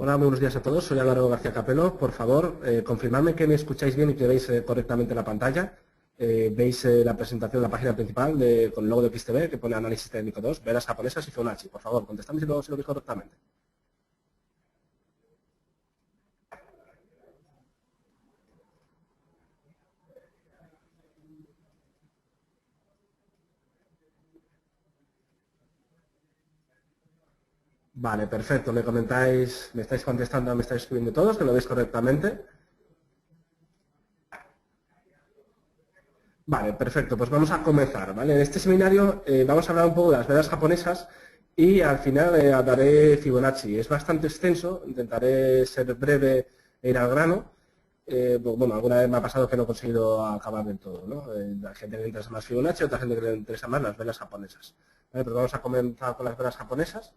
Hola, muy buenos días a todos. Soy Álvaro García Capelo. Por favor, confirmadme que me escucháis bien y que veis correctamente la pantalla. Veis la presentación de la página principal con el logo de XTB que pone Análisis Técnico 2, velas japonesas y Fibonacci. Por favor, contestadme si lo veis correctamente. Vale, perfecto. Me comentáis, me estáis contestando, me estáis escribiendo todos, que lo veis correctamente. Vale, perfecto. Pues vamos a comenzar, ¿vale? En este seminario vamos a hablar un poco de las velas japonesas y al final hablaré Fibonacci. Es bastante extenso, intentaré ser breve e ir al grano. Bueno, alguna vez me ha pasado que no he conseguido acabar del todo, ¿no? Hay gente que le interesa más Fibonacci, otra gente que le interesa más las velas japonesas. ¿Vale? Pues vamos a comenzar con las velas japonesas.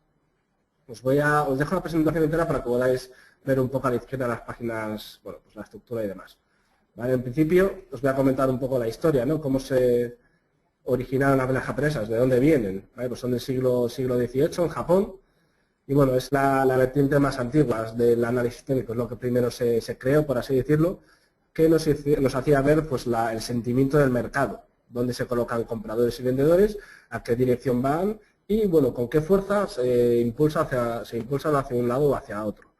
Os dejo la presentación entera para que podáis ver un poco a la izquierda las páginas, bueno, pues la estructura y demás. ¿Vale? En principio, os voy a comentar un poco la historia, ¿no? Cómo se originaron las velas japonesas, de dónde vienen. ¿Vale? Pues son del siglo XVIII en Japón. Y bueno, es la vertiente más antigua del análisis técnico, es lo que primero se creó, por así decirlo, que nos hacía ver pues, el sentimiento del mercado, dónde se colocan compradores y vendedores, a qué dirección van y bueno, con qué fuerza se impulsan hacia un lado o hacia otro.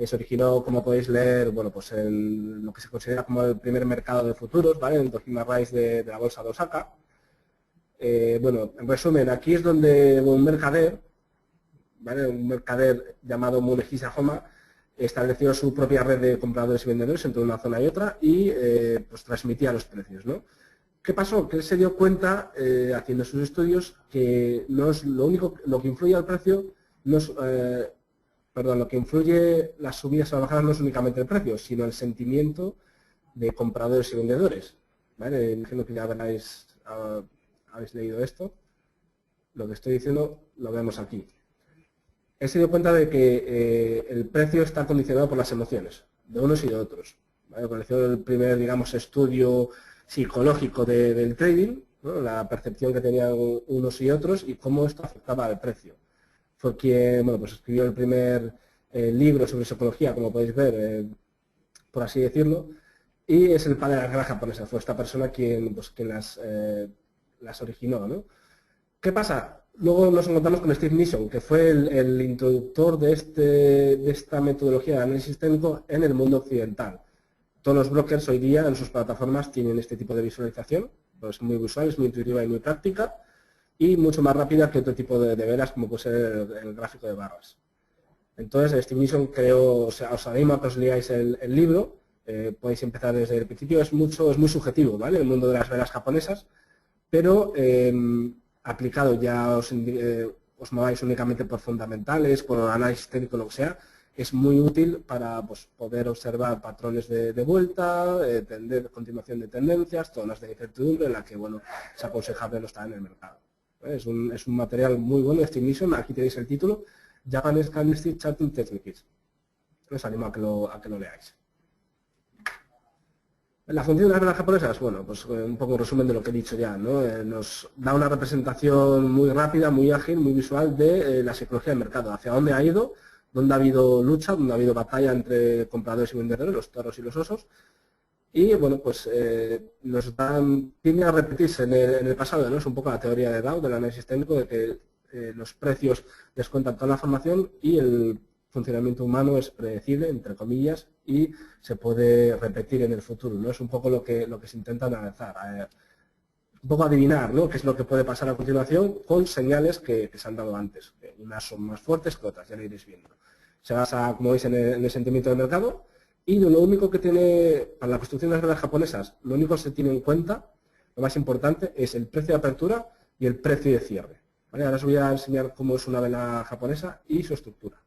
Se originó, como podéis leer, bueno, pues en lo que se considera como el primer mercado de futuros, ¿vale? En Dojima Rice de la bolsa de Osaka. Bueno, en resumen, aquí es donde un mercader, ¿vale? Un mercader llamado Munehisa Homa estableció su propia red de compradores y vendedores entre una zona y otra y pues transmitía los precios, ¿no? ¿Qué pasó? Que él se dio cuenta, haciendo sus estudios, que no es lo que influye al precio, no es, lo que influye las subidas o las bajadas no es únicamente el precio, sino el sentimiento de compradores y vendedores. ¿Vale? Imagino que ya habéis leído esto. Lo que estoy diciendo lo vemos aquí. Él se dio cuenta de que el precio está condicionado por las emociones, de unos y de otros. ¿Vale? Realizó el primer, digamos, estudio psicológico del trading, ¿no? La percepción que tenían unos y otros y cómo esto afectaba al precio. Fue quien, bueno, pues escribió el primer libro sobre psicología, como podéis ver, por así decirlo, y es el padre de las guerras japonesas. Fue esta persona quien las originó, ¿no? ¿Qué pasa? Luego nos encontramos con Steve Nison, que fue el introductor de esta metodología de análisis técnico en el mundo occidental. Todos los brokers hoy día en sus plataformas tienen este tipo de visualización, pues muy visual, es muy intuitiva y muy práctica, y mucho más rápida que otro tipo de velas, como puede ser el gráfico de barras. Entonces, Steve Nison creó, o sea, os animo a que os leáis el libro, podéis empezar desde el principio, es muy subjetivo, ¿vale? El mundo de las velas japonesas, pero aplicado ya os mováis únicamente por fundamentales, por análisis técnico, lo que sea, es muy útil para pues, poder observar patrones de vuelta, continuación de tendencias, zonas de incertidumbre en la que bueno, es aconsejable no estar en el mercado. Es un material muy bueno de Steve Nison, aquí tenéis el título, Japanese Candlestick Charting Techniques. Os animo a que lo leáis. La función de las velas japonesas, bueno, pues un poco resumen de lo que he dicho ya, ¿no? Nos da una representación muy rápida, muy ágil, muy visual de la psicología del mercado, hacia dónde ha ido, dónde ha habido lucha, dónde ha habido batalla entre compradores y vendedores, los toros y los osos, y bueno, pues tiende a repetirse en el pasado, ¿no? Es un poco la teoría de Dow, del análisis técnico, de que los precios descuentan toda la información y el funcionamiento humano es predecible, entre comillas, y se puede repetir en el futuro, ¿no? Es un poco lo que se intenta analizar, un poco adivinar, ¿no? Qué es lo que puede pasar a continuación con señales que se han dado antes. Unas son más fuertes que otras, ya lo iréis viendo. Se basa, como veis, en el sentimiento del mercado y lo único que tiene, para la construcción de las velas japonesas, lo único que se tiene en cuenta, lo más importante, es el precio de apertura y el precio de cierre. ¿Vale? Ahora os voy a enseñar cómo es una vela japonesa y su estructura.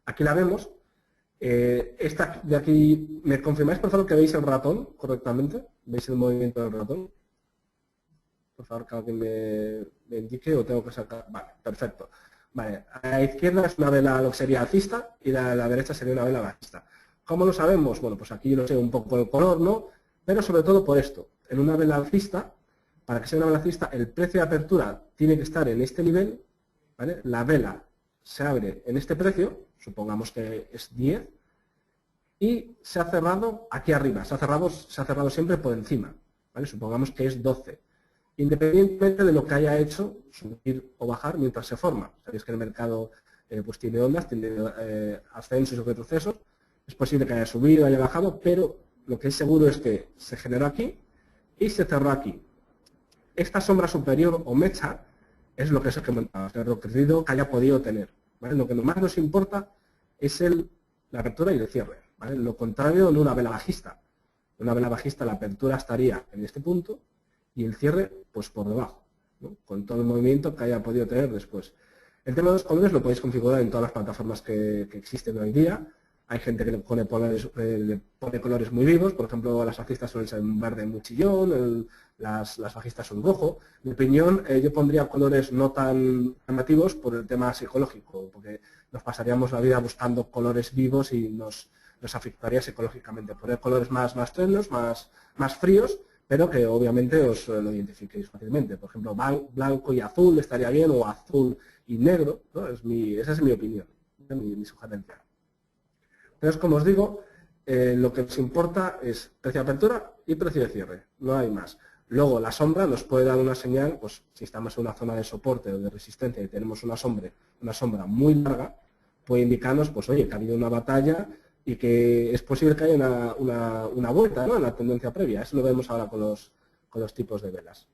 Aquí la vemos. Esta de aquí, ¿me confirmáis por favor que veis el ratón correctamente? ¿Veis el movimiento del ratón? Por favor, que alguien me indique o tengo que sacar. Vale, perfecto. Vale, a la izquierda es una vela lo que sería alcista y a la derecha sería una vela bajista. ¿Cómo lo sabemos? Bueno, pues aquí lo sé un poco el color, ¿no? Pero sobre todo por esto. En una vela alcista, para que sea una vela alcista, el precio de apertura tiene que estar en este nivel, ¿vale? La vela se abre en este precio, supongamos que es 10, y se ha cerrado aquí arriba, se ha cerrado siempre por encima, ¿vale? Supongamos que es 12, independientemente de lo que haya hecho subir o bajar mientras se forma. Sabéis que el mercado pues tiene ondas, tiene ascensos y retrocesos, es posible que haya subido, haya bajado, pero lo que es seguro es que se generó aquí y se cerró aquí. Esta sombra superior o mecha es lo que se comentaba, el recorrido que haya podido tener, ¿vale? Lo que más nos importa es la apertura y el cierre, ¿vale? Lo contrario de una vela bajista. En una vela bajista la apertura estaría en este punto y el cierre pues por debajo, ¿no? Con todo el movimiento que haya podido tener después. El tema de los colores lo podéis configurar en todas las plataformas que existen hoy día. Hay gente que le pone colores muy vivos, por ejemplo, las bajistas suelen ser un verde muy chillón, las bajistas son rojo. En mi opinión, yo pondría colores no tan llamativos por el tema psicológico, porque nos pasaríamos la vida buscando colores vivos y nos afectaría psicológicamente. Poner colores más tenros, más fríos, pero que obviamente os lo identifiquéis fácilmente. Por ejemplo, blanco y azul estaría bien, o azul y negro, ¿no? Esa es mi opinión, mi sugerencia. Entonces, como os digo, lo que nos importa es precio de apertura y precio de cierre, no hay más. Luego, la sombra nos puede dar una señal, pues si estamos en una zona de soporte o de resistencia y tenemos una sombra muy larga, puede indicarnos, pues oye, que ha habido una batalla y que es posible que haya una vuelta, ¿no?, en la tendencia previa. Eso lo vemos ahora con los tipos de velas.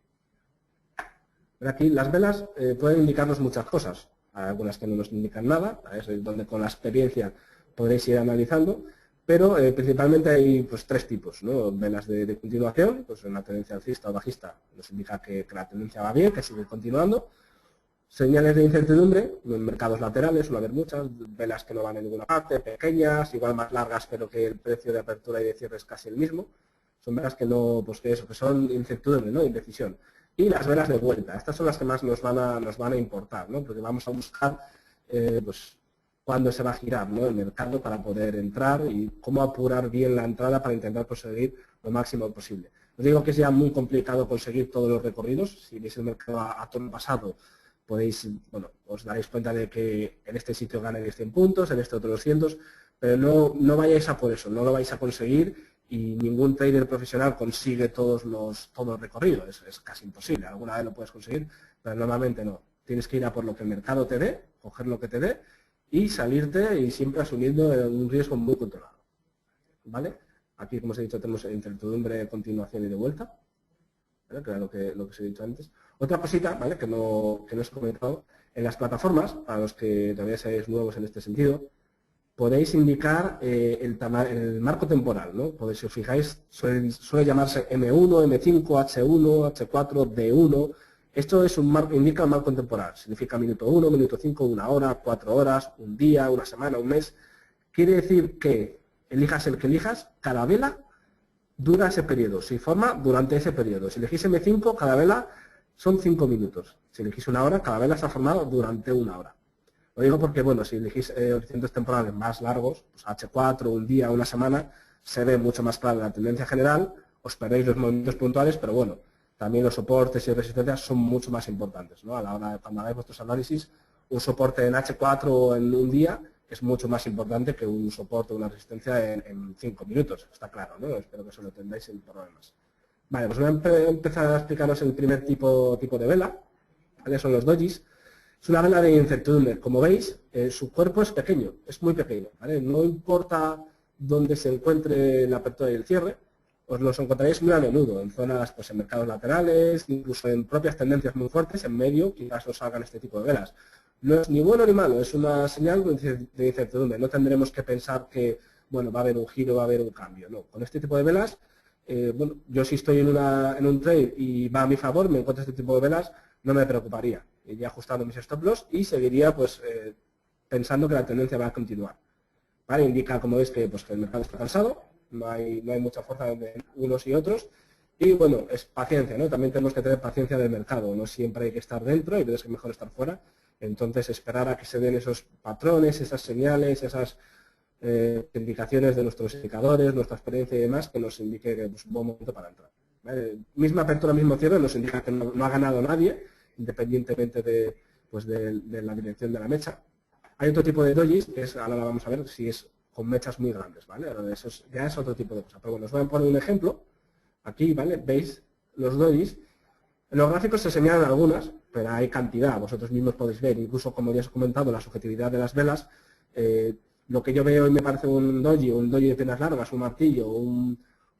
Pero aquí las velas pueden indicarnos muchas cosas. Hay algunas que no nos indican nada, es donde con la experiencia podréis ir analizando, pero principalmente hay pues 3 tipos, ¿no? Velas de continuación, pues una tendencia alcista o bajista nos indica que la tendencia va bien, que sigue continuando. Señales de incertidumbre, en mercados laterales suele haber muchas, velas que no van en ninguna parte, pequeñas, igual más largas, pero que el precio de apertura y de cierre es casi el mismo. Son velas que no, pues que son incertidumbre, ¿no?, indecisión. Y las velas de vuelta, estas son las que más nos van a importar, ¿no?, porque vamos a buscar pues cuándo se va a girar, ¿no?, el mercado para poder entrar y cómo apurar bien la entrada para intentar conseguir lo máximo posible. Os digo que es ya muy complicado conseguir todos los recorridos. Si veis el mercado a tono pasado, podéis, bueno, os daréis cuenta de que en este sitio ganáis 100 puntos, en este otro 200, pero no vayáis a por eso, no lo vais a conseguir y ningún trader profesional consigue todos los recorridos, es casi imposible. Alguna vez lo puedes conseguir, pero normalmente no. Tienes que ir a por lo que el mercado te dé, coger lo que te dé y salirte, y siempre asumiendo un riesgo muy controlado, ¿vale? Aquí, como os he dicho, tenemos incertidumbre de continuación y de vuelta, ¿vale?, que era lo que os he dicho antes. Otra cosita, ¿vale?, que no os he comentado, en las plataformas, para los que todavía seáis nuevos en este sentido, podéis indicar el marco temporal, ¿no? Podéis, si os fijáis, suele llamarse M1, M5, H1, H4, D1. Esto es indica un marco temporal, significa minuto 1, minuto 5, 1 hora, 4 horas, un día, una semana, un mes. Quiere decir que elijas el que elijas, cada vela dura ese periodo, se forma durante ese periodo. Si elegís M5, cada vela son 5 minutos. Si elegís una hora, cada vela se ha formado durante una hora. Lo digo porque, bueno, si elegís horizontes temporales más largos, pues H4, un día, una semana, se ve mucho más clara la tendencia general, os perdéis los movimientos puntuales, pero bueno, también los soportes y resistencias son mucho más importantes, ¿no? A la hora de, cuando hagáis vuestros análisis, un soporte en H4 o en un día es mucho más importante que un soporte o una resistencia en 5 minutos, está claro, ¿no? Espero que eso lo entendáis sin problemas. Vale, pues voy a empezar a explicaros el primer tipo de vela, ¿vale? Son los dojis. Es una vela de incertidumbre. Como veis, su cuerpo es pequeño, es muy pequeño, ¿vale? No importa dónde se encuentre la apertura y el cierre, os los encontraréis muy a menudo, en zonas, pues en mercados laterales, incluso en propias tendencias muy fuertes, en medio, quizás os salgan este tipo de velas. No es ni bueno ni malo, es una señal de incertidumbre. No tendremos que pensar que, bueno, va a haber un giro, va a haber un cambio. No, con este tipo de velas, bueno, yo si estoy en un trade y va a mi favor, me encuentro este tipo de velas, no me preocuparía. Iría ajustando mis stop loss y seguiría, pues, pensando que la tendencia va a continuar. ¿Vale? Indica, como veis, que, pues, que el mercado está cansado, no hay mucha fuerza entre unos y otros. Y bueno, es paciencia, ¿no? También tenemos que tener paciencia del mercado, no siempre hay que estar dentro, hay veces que es mejor estar fuera. Entonces, esperar a que se den esos patrones, esas señales, esas indicaciones de nuestros indicadores, nuestra experiencia y demás, que nos indique que es pues, un buen momento para entrar. ¿Vale? Misma apertura, mismo cierre, nos indica que no ha ganado nadie, independientemente de la dirección de la mecha. Hay otro tipo de dojis, que es, ahora vamos a ver si es con mechas muy grandes, ¿vale? Eso ya es otro tipo de cosa. Pero bueno, os voy a poner un ejemplo. Aquí, ¿vale? Veis los dojis. En los gráficos se señalan algunas, pero hay cantidad, vosotros mismos podéis ver, incluso como ya os he comentado, la subjetividad de las velas, lo que yo veo y me parece un doji de piernas largas, un martillo,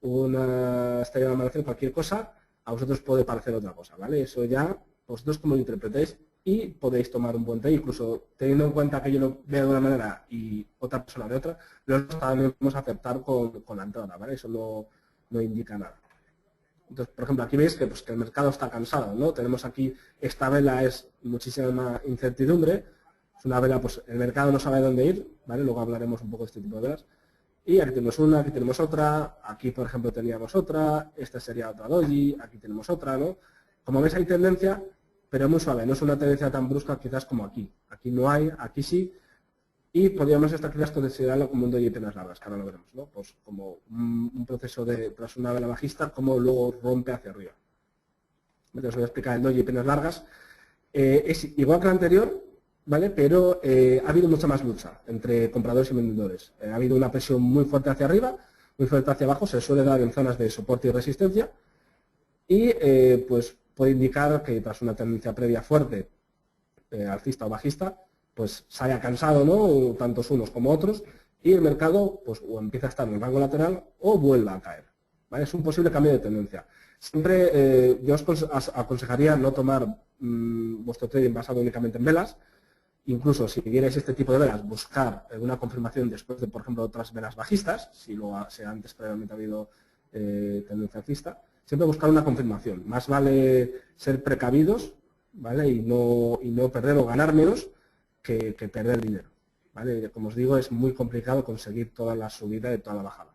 una estrella de amanecer, cualquier cosa, a vosotros puede parecer otra cosa, ¿vale? Eso ya, vosotros como lo interpretéis y podéis tomar un puente, incluso teniendo en cuenta que yo lo veo de una manera y otra persona de otra, los dos también podemos aceptar con la entrada, ¿vale? Eso no indica nada. Entonces, por ejemplo, aquí veis que, pues, que el mercado está cansado, ¿no? Tenemos aquí, esta vela es muchísima incertidumbre, es una vela, pues el mercado no sabe dónde ir, ¿vale? Luego hablaremos un poco de este tipo de velas. Y aquí tenemos una, aquí tenemos otra, aquí por ejemplo teníamos otra, esta sería otra doji, aquí tenemos otra, ¿no? Como veis hay tendencia, pero muy suave, no es una tendencia tan brusca quizás como aquí. Aquí no hay, aquí sí. Y podríamos estar quizás considerarlo como un doji de piernas largas, que ahora lo veremos, ¿no? Pues como un proceso tras una vela bajista, como luego rompe hacia arriba. Entonces os voy a explicar el doji de piernas largas. Es igual que el anterior, ¿vale? Pero ha habido mucha más lucha entre compradores y vendedores. Ha habido una presión muy fuerte hacia arriba, muy fuerte hacia abajo, se suele dar en zonas de soporte y resistencia. Y pues puede indicar que tras una tendencia previa fuerte, alcista o bajista, pues se haya cansado, ¿no? Tantos unos como otros, y el mercado pues o empieza a estar en el rango lateral o vuelva a caer, ¿vale? Es un posible cambio de tendencia. Siempre yo os aconsejaría no tomar vuestro trading basado únicamente en velas, incluso si quieres este tipo de velas, buscar una confirmación después de, por ejemplo, otras velas bajistas, si antes previamente ha habido tendencia alcista, siempre buscar una confirmación. Más vale ser precavidos, ¿vale? Y no perder o ganar menos que perder dinero, ¿vale? Como os digo, es muy complicado conseguir toda la subida y toda la bajada.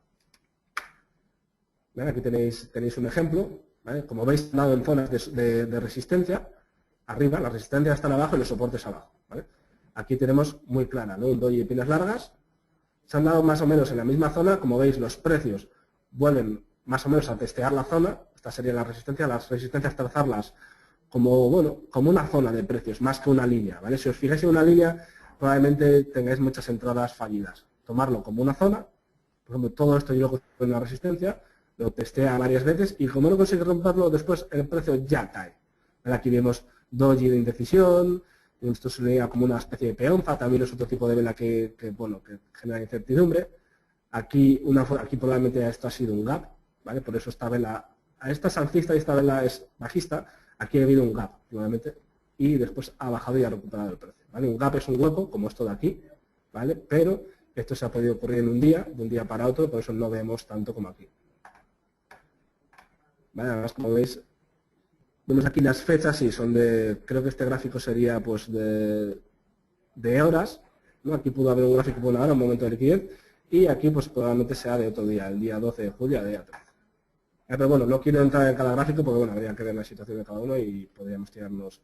¿Vale? Aquí tenéis un ejemplo, ¿vale? Como veis, han dado en zonas de resistencia, arriba, la resistencia está abajo y los soportes abajo, ¿vale? Aquí tenemos muy clara, ¿no? Un doji de piernas largas, se han dado más o menos en la misma zona, como veis, los precios vuelven más o menos a testear la zona, esta sería las resistencias trazarlas como, bueno, como una zona de precios, más que una línea, ¿vale? Si os fijáis en una línea, probablemente tengáis muchas entradas fallidas. Tomarlo como una zona, por ejemplo, todo esto yo lo consigo en una resistencia, lo testea varias veces y como no consigue romperlo, después el precio ya cae. ¿Vale? Aquí vemos doji de indecisión, esto sería como una especie de peonza, también es otro tipo de vela que genera incertidumbre. Aquí probablemente esto ha sido un gap, ¿vale? Por eso esta vela, esta es alcista y esta vela es bajista. Aquí ha habido un gap, nuevamente, y después ha bajado y ha recuperado el precio, ¿vale? Un gap es un hueco, como esto de aquí, ¿vale? Pero esto se ha podido ocurrir en un día, de un día para otro, por eso no vemos tanto como aquí. ¿Vale? Además, como veis, vemos aquí las fechas y son creo que este gráfico sería pues de horas, ¿no? Aquí pudo haber un gráfico por una hora, un momento de liquidez, y aquí pues probablemente sea de otro día, el día 12 de julio, el día 13. Pero bueno, no quiero entrar en cada gráfico porque bueno, habría que ver la situación de cada uno y podríamos tirarnos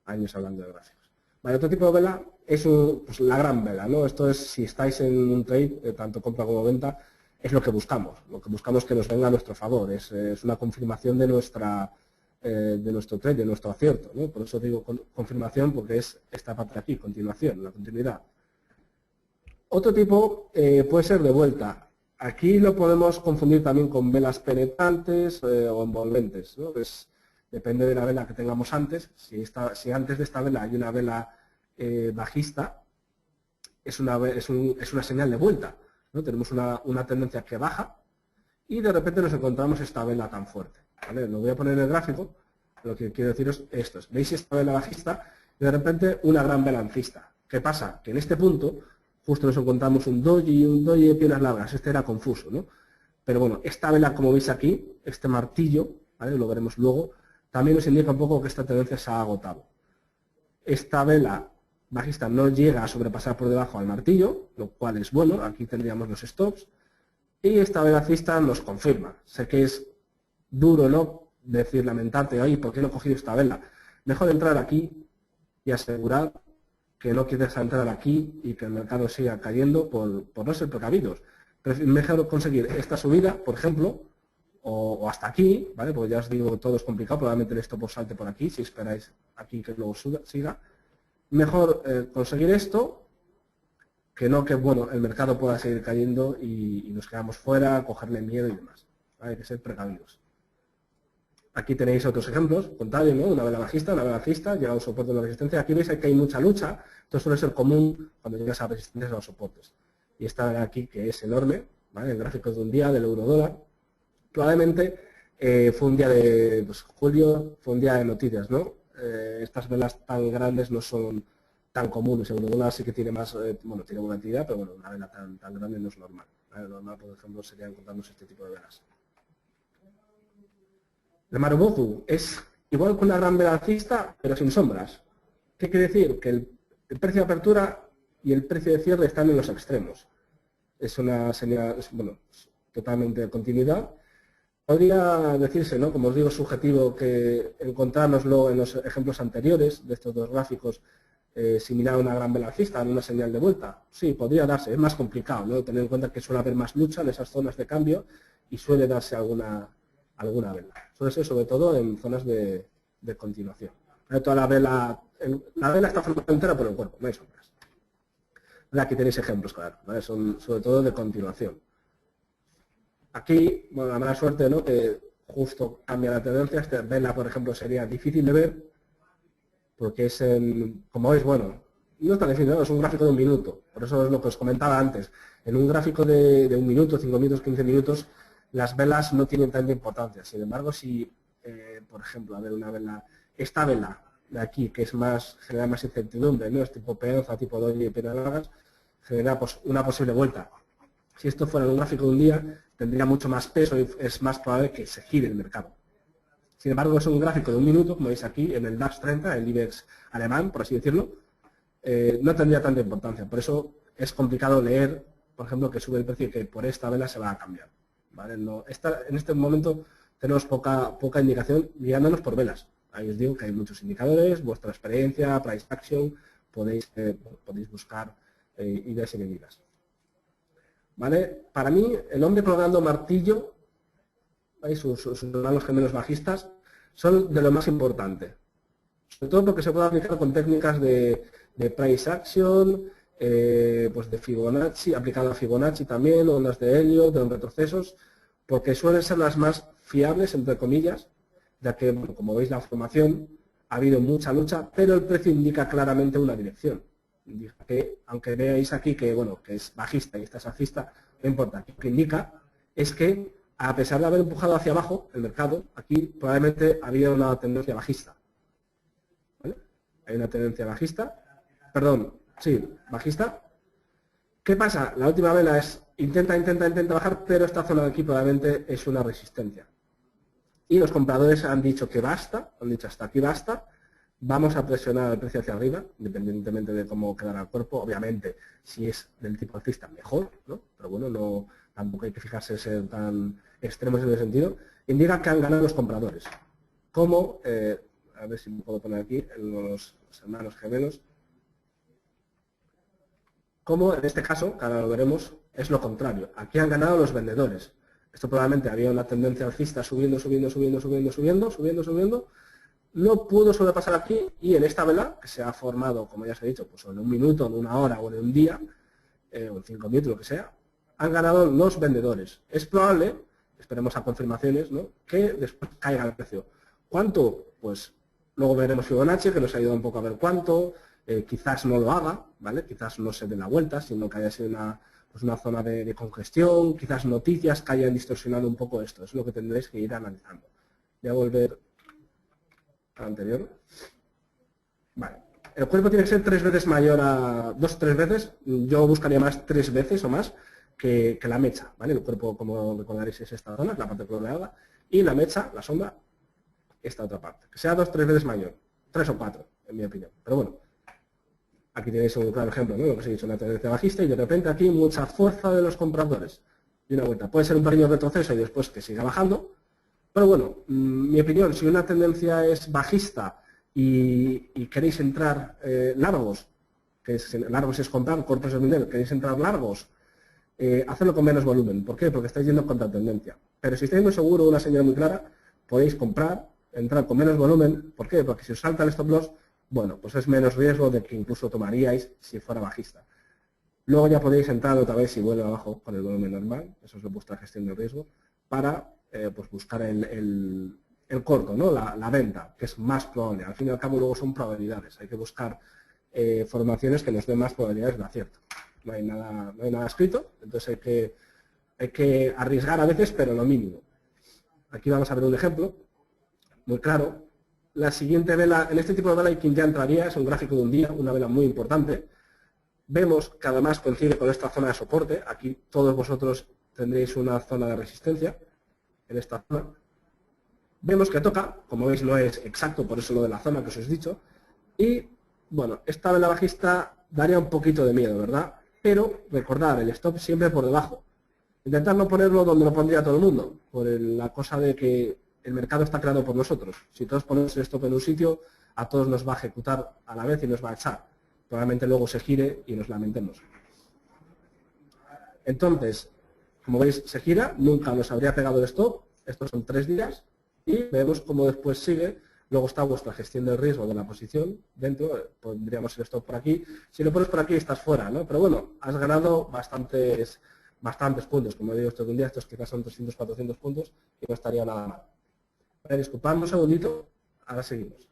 años hablando de gráficos. Vale, otro tipo de vela es pues la gran vela, ¿no? Esto es, si estáis en un trade, tanto compra como venta, es lo que buscamos. Lo que buscamos que nos venga a nuestro favor. Es una confirmación de nuestro trade, de nuestro acierto, ¿no? Por eso digo confirmación, porque es esta parte de aquí, continuación, la continuidad. Otro tipo puede ser de vuelta. Aquí lo podemos confundir también con velas penetrantes o envolventes, ¿no? Depende de la vela que tengamos antes. Si antes de esta vela hay una vela bajista, es una señal de vuelta, ¿no? Tenemos una tendencia que baja y de repente nos encontramos esta vela tan fuerte, ¿vale? Lo voy a poner en el gráfico. Lo que quiero deciros es esto. ¿Veis esta vela bajista? Y de repente una gran vela alcista. ¿Qué pasa? Que en este punto justo nos encontramos un doji de piernas largas. Este era confuso, ¿no? Pero bueno, esta vela, como veis aquí, este martillo, ¿vale? Lo veremos luego, también nos indica un poco que esta tendencia se ha agotado. Esta vela bajista no llega a sobrepasar por debajo al martillo, lo cual es bueno, aquí tendríamos los stops. Y esta vela alcista nos confirma. Sé que es duro, ¿no? Decir, lamentarte, ay, ¿por qué no he cogido esta vela? Mejor entrar aquí y asegurar que no quieres entrar aquí y que el mercado siga cayendo por no ser precavidos. Pero mejor conseguir esta subida, por ejemplo, o hasta aquí, ¿vale? Porque ya os digo que todo es complicado, probablemente el stop os salte por aquí, si esperáis aquí que luego siga. Mejor conseguir esto que no que bueno, el mercado pueda seguir cayendo y nos quedamos fuera, cogerle miedo y demás. Hay que ser precavidos. Aquí tenéis otros ejemplos, contrario, ¿no? Una vela bajista, una vela alcista, llega a un soporte de la resistencia. Aquí veis que hay mucha lucha, esto suele ser común cuando llegas a resistencias a los soportes. Y esta de aquí, que es enorme, ¿vale? El gráfico de un día del euro-dólar. Probablemente fue un día de julio, fue un día de noticias, ¿no? Estas velas tan grandes no son tan comunes. El euro-dólar sí que tiene más, bueno, tiene volatilidad, pero bueno, una vela tan grande no es normal. Lo normal, por ejemplo, sería encontrarnos este tipo de velas. El Marubozu es igual que una gran vela alcista, pero sin sombras. ¿Qué quiere decir? Que el precio de apertura y el precio de cierre están en los extremos. Es una señal, bueno, totalmente de continuidad. Podría decirse, ¿no? Como os digo, subjetivo, que encontrárnoslo en los ejemplos anteriores de estos dos gráficos, similar a una gran vela alcista, en una señal de vuelta. Sí, podría darse, es más complicado, ¿no? Tener en cuenta que suele haber más lucha en esas zonas de cambio y suele darse alguna vela. Suele ser sobre todo en zonas de continuación. Toda la vela está formada entera por el cuerpo, no hay sombras. Aquí tenéis ejemplos, claro, ¿vale? Son sobre todo de continuación. Aquí, bueno, la mala suerte, ¿no? Que justo cambia la tendencia. Esta vela, por ejemplo, sería difícil de ver porque es como veis, bueno, no es tan difícil, ¿no? Es un gráfico de un minuto. Por eso es lo que os comentaba antes. En un gráfico de un minuto, 5 minutos, 15 minutos, las velas no tienen tanta importancia. Sin embargo, si, por ejemplo, a ver una vela, esta vela de aquí, que es más, genera más incertidumbre, ¿no? Es tipo peonza, tipo doble y piernas largas, genera pues, una posible vuelta. Si esto fuera en un gráfico de un día, tendría mucho más peso y es más probable que se gire el mercado. Sin embargo, es un gráfico de un minuto, como veis aquí, en el DAX 30, el IBEX alemán, por así decirlo, no tendría tanta importancia. Por eso es complicado leer, por ejemplo, que sube el precio y que por esta vela se va a cambiar. ¿Vale? No, en este momento tenemos poca indicación guiándonos por velas. Ahí os digo que hay muchos indicadores, vuestra experiencia, price action, podéis buscar ideas y medidas. ¿Vale? Para mí, el hombre colgando martillo, ¿veis? Sus hermanos gemelos bajistas, son de lo más importante. Sobre todo porque se puede aplicar con técnicas de price action, pues de Fibonacci, aplicado a Fibonacci también, ondas de Elliott, de retrocesos, porque suelen ser las más fiables, entre comillas, ya que, bueno, como veis, la formación ha habido mucha lucha, pero el precio indica claramente una dirección. Indica que, aunque veáis aquí que, bueno, que es bajista y esta es alcista, no importa. Lo que indica es que, a pesar de haber empujado hacia abajo el mercado, aquí probablemente había una tendencia bajista. ¿Vale? Hay una tendencia bajista, perdón, sí, bajista. ¿Qué pasa? La última vela es intenta bajar, pero esta zona de aquí probablemente es una resistencia. Y los compradores han dicho que basta, han dicho hasta aquí basta, vamos a presionar el precio hacia arriba, independientemente de cómo quedará el cuerpo. Obviamente, si es del tipo alcista, mejor, ¿no? Pero bueno, no, tampoco hay que fijarse en ser tan extremos en ese sentido. Indica que han ganado los compradores. Como, a ver si me puedo poner aquí, los hermanos gemelos, como en este caso, que ahora lo veremos, es lo contrario. Aquí han ganado los vendedores. Esto probablemente había una tendencia alcista subiendo, no pudo sobrepasar aquí y en esta vela, que se ha formado, como ya os he dicho, pues en un minuto, en una hora o en un día, o en 5 minutos, lo que sea, han ganado los vendedores. Es probable, esperemos a confirmaciones, ¿no?, que después caiga el precio. ¿Cuánto? Pues luego veremos Fibonacci, que nos ayuda un poco a ver cuánto. Quizás no lo haga, ¿vale? Quizás no se dé la vuelta, sino que haya sido una zona de congestión, quizás noticias que hayan distorsionado un poco esto. Es lo que tendréis que ir analizando. Voy a volver al anterior. Vale. El cuerpo tiene que ser 3 veces mayor a 2 o 3 veces. Yo buscaría más 3 veces o más que la mecha, ¿vale? El cuerpo, como recordaréis, es esta zona, la parte coloreada, y la mecha, la sombra, esta otra parte. Que sea 2 o 3 veces mayor. 3 o 4, en mi opinión. Pero bueno. Aquí tenéis un claro ejemplo, ¿no? Lo que os he dicho, una tendencia bajista y de repente aquí mucha fuerza de los compradores. Y una vuelta. Puede ser un pequeño retroceso y después que siga bajando. Pero bueno, mi opinión, si una tendencia es bajista y queréis entrar largos, largos es comprar, cortos es vender, queréis entrar largos, hacedlo con menos volumen. ¿Por qué? Porque estáis yendo contra tendencia. Pero si estáis muy seguro, una señal muy clara, podéis comprar, entrar con menos volumen. ¿Por qué? Porque si os salta el stop loss, bueno, pues es menos riesgo de que incluso tomaríais si fuera bajista. Luego ya podéis entrar otra vez si vuelve abajo con el volumen normal, eso es vuestra gestión de riesgo, para pues buscar el corto, ¿no? La venta, que es más probable. Al fin y al cabo luego son probabilidades, hay que buscar formaciones que nos den más probabilidades de acierto. No hay nada escrito, entonces hay que arriesgar a veces, pero lo mínimo. Aquí vamos a ver un ejemplo muy claro. La siguiente vela, en este tipo de vela quien ya entraría, es un gráfico de un día, una vela muy importante. Vemos que además coincide con esta zona de soporte. Aquí todos vosotros tendréis una zona de resistencia en esta zona. Vemos que toca, como veis no es exacto, por eso lo de la zona que os he dicho. Y bueno, esta vela bajista daría un poquito de miedo, ¿verdad? Pero recordad, el stop siempre por debajo. Intentar no ponerlo donde lo pondría todo el mundo, por la cosa de que el mercado está creado por nosotros. Si todos ponemos el stop en un sitio, a todos nos va a ejecutar a la vez y nos va a echar. Probablemente luego se gire y nos lamentemos. Entonces, como veis, se gira, nunca nos habría pegado el stop, estos son 3 días, y vemos cómo después sigue. Luego está vuestra gestión del riesgo de la posición dentro, pondríamos el stop por aquí. Si lo pones por aquí estás fuera, ¿no? Pero bueno, has ganado bastantes puntos. Como digo, un día estos quizás son 300, 400 puntos y no estaría nada mal. Vale, disculpadme un segundito, ahora seguimos.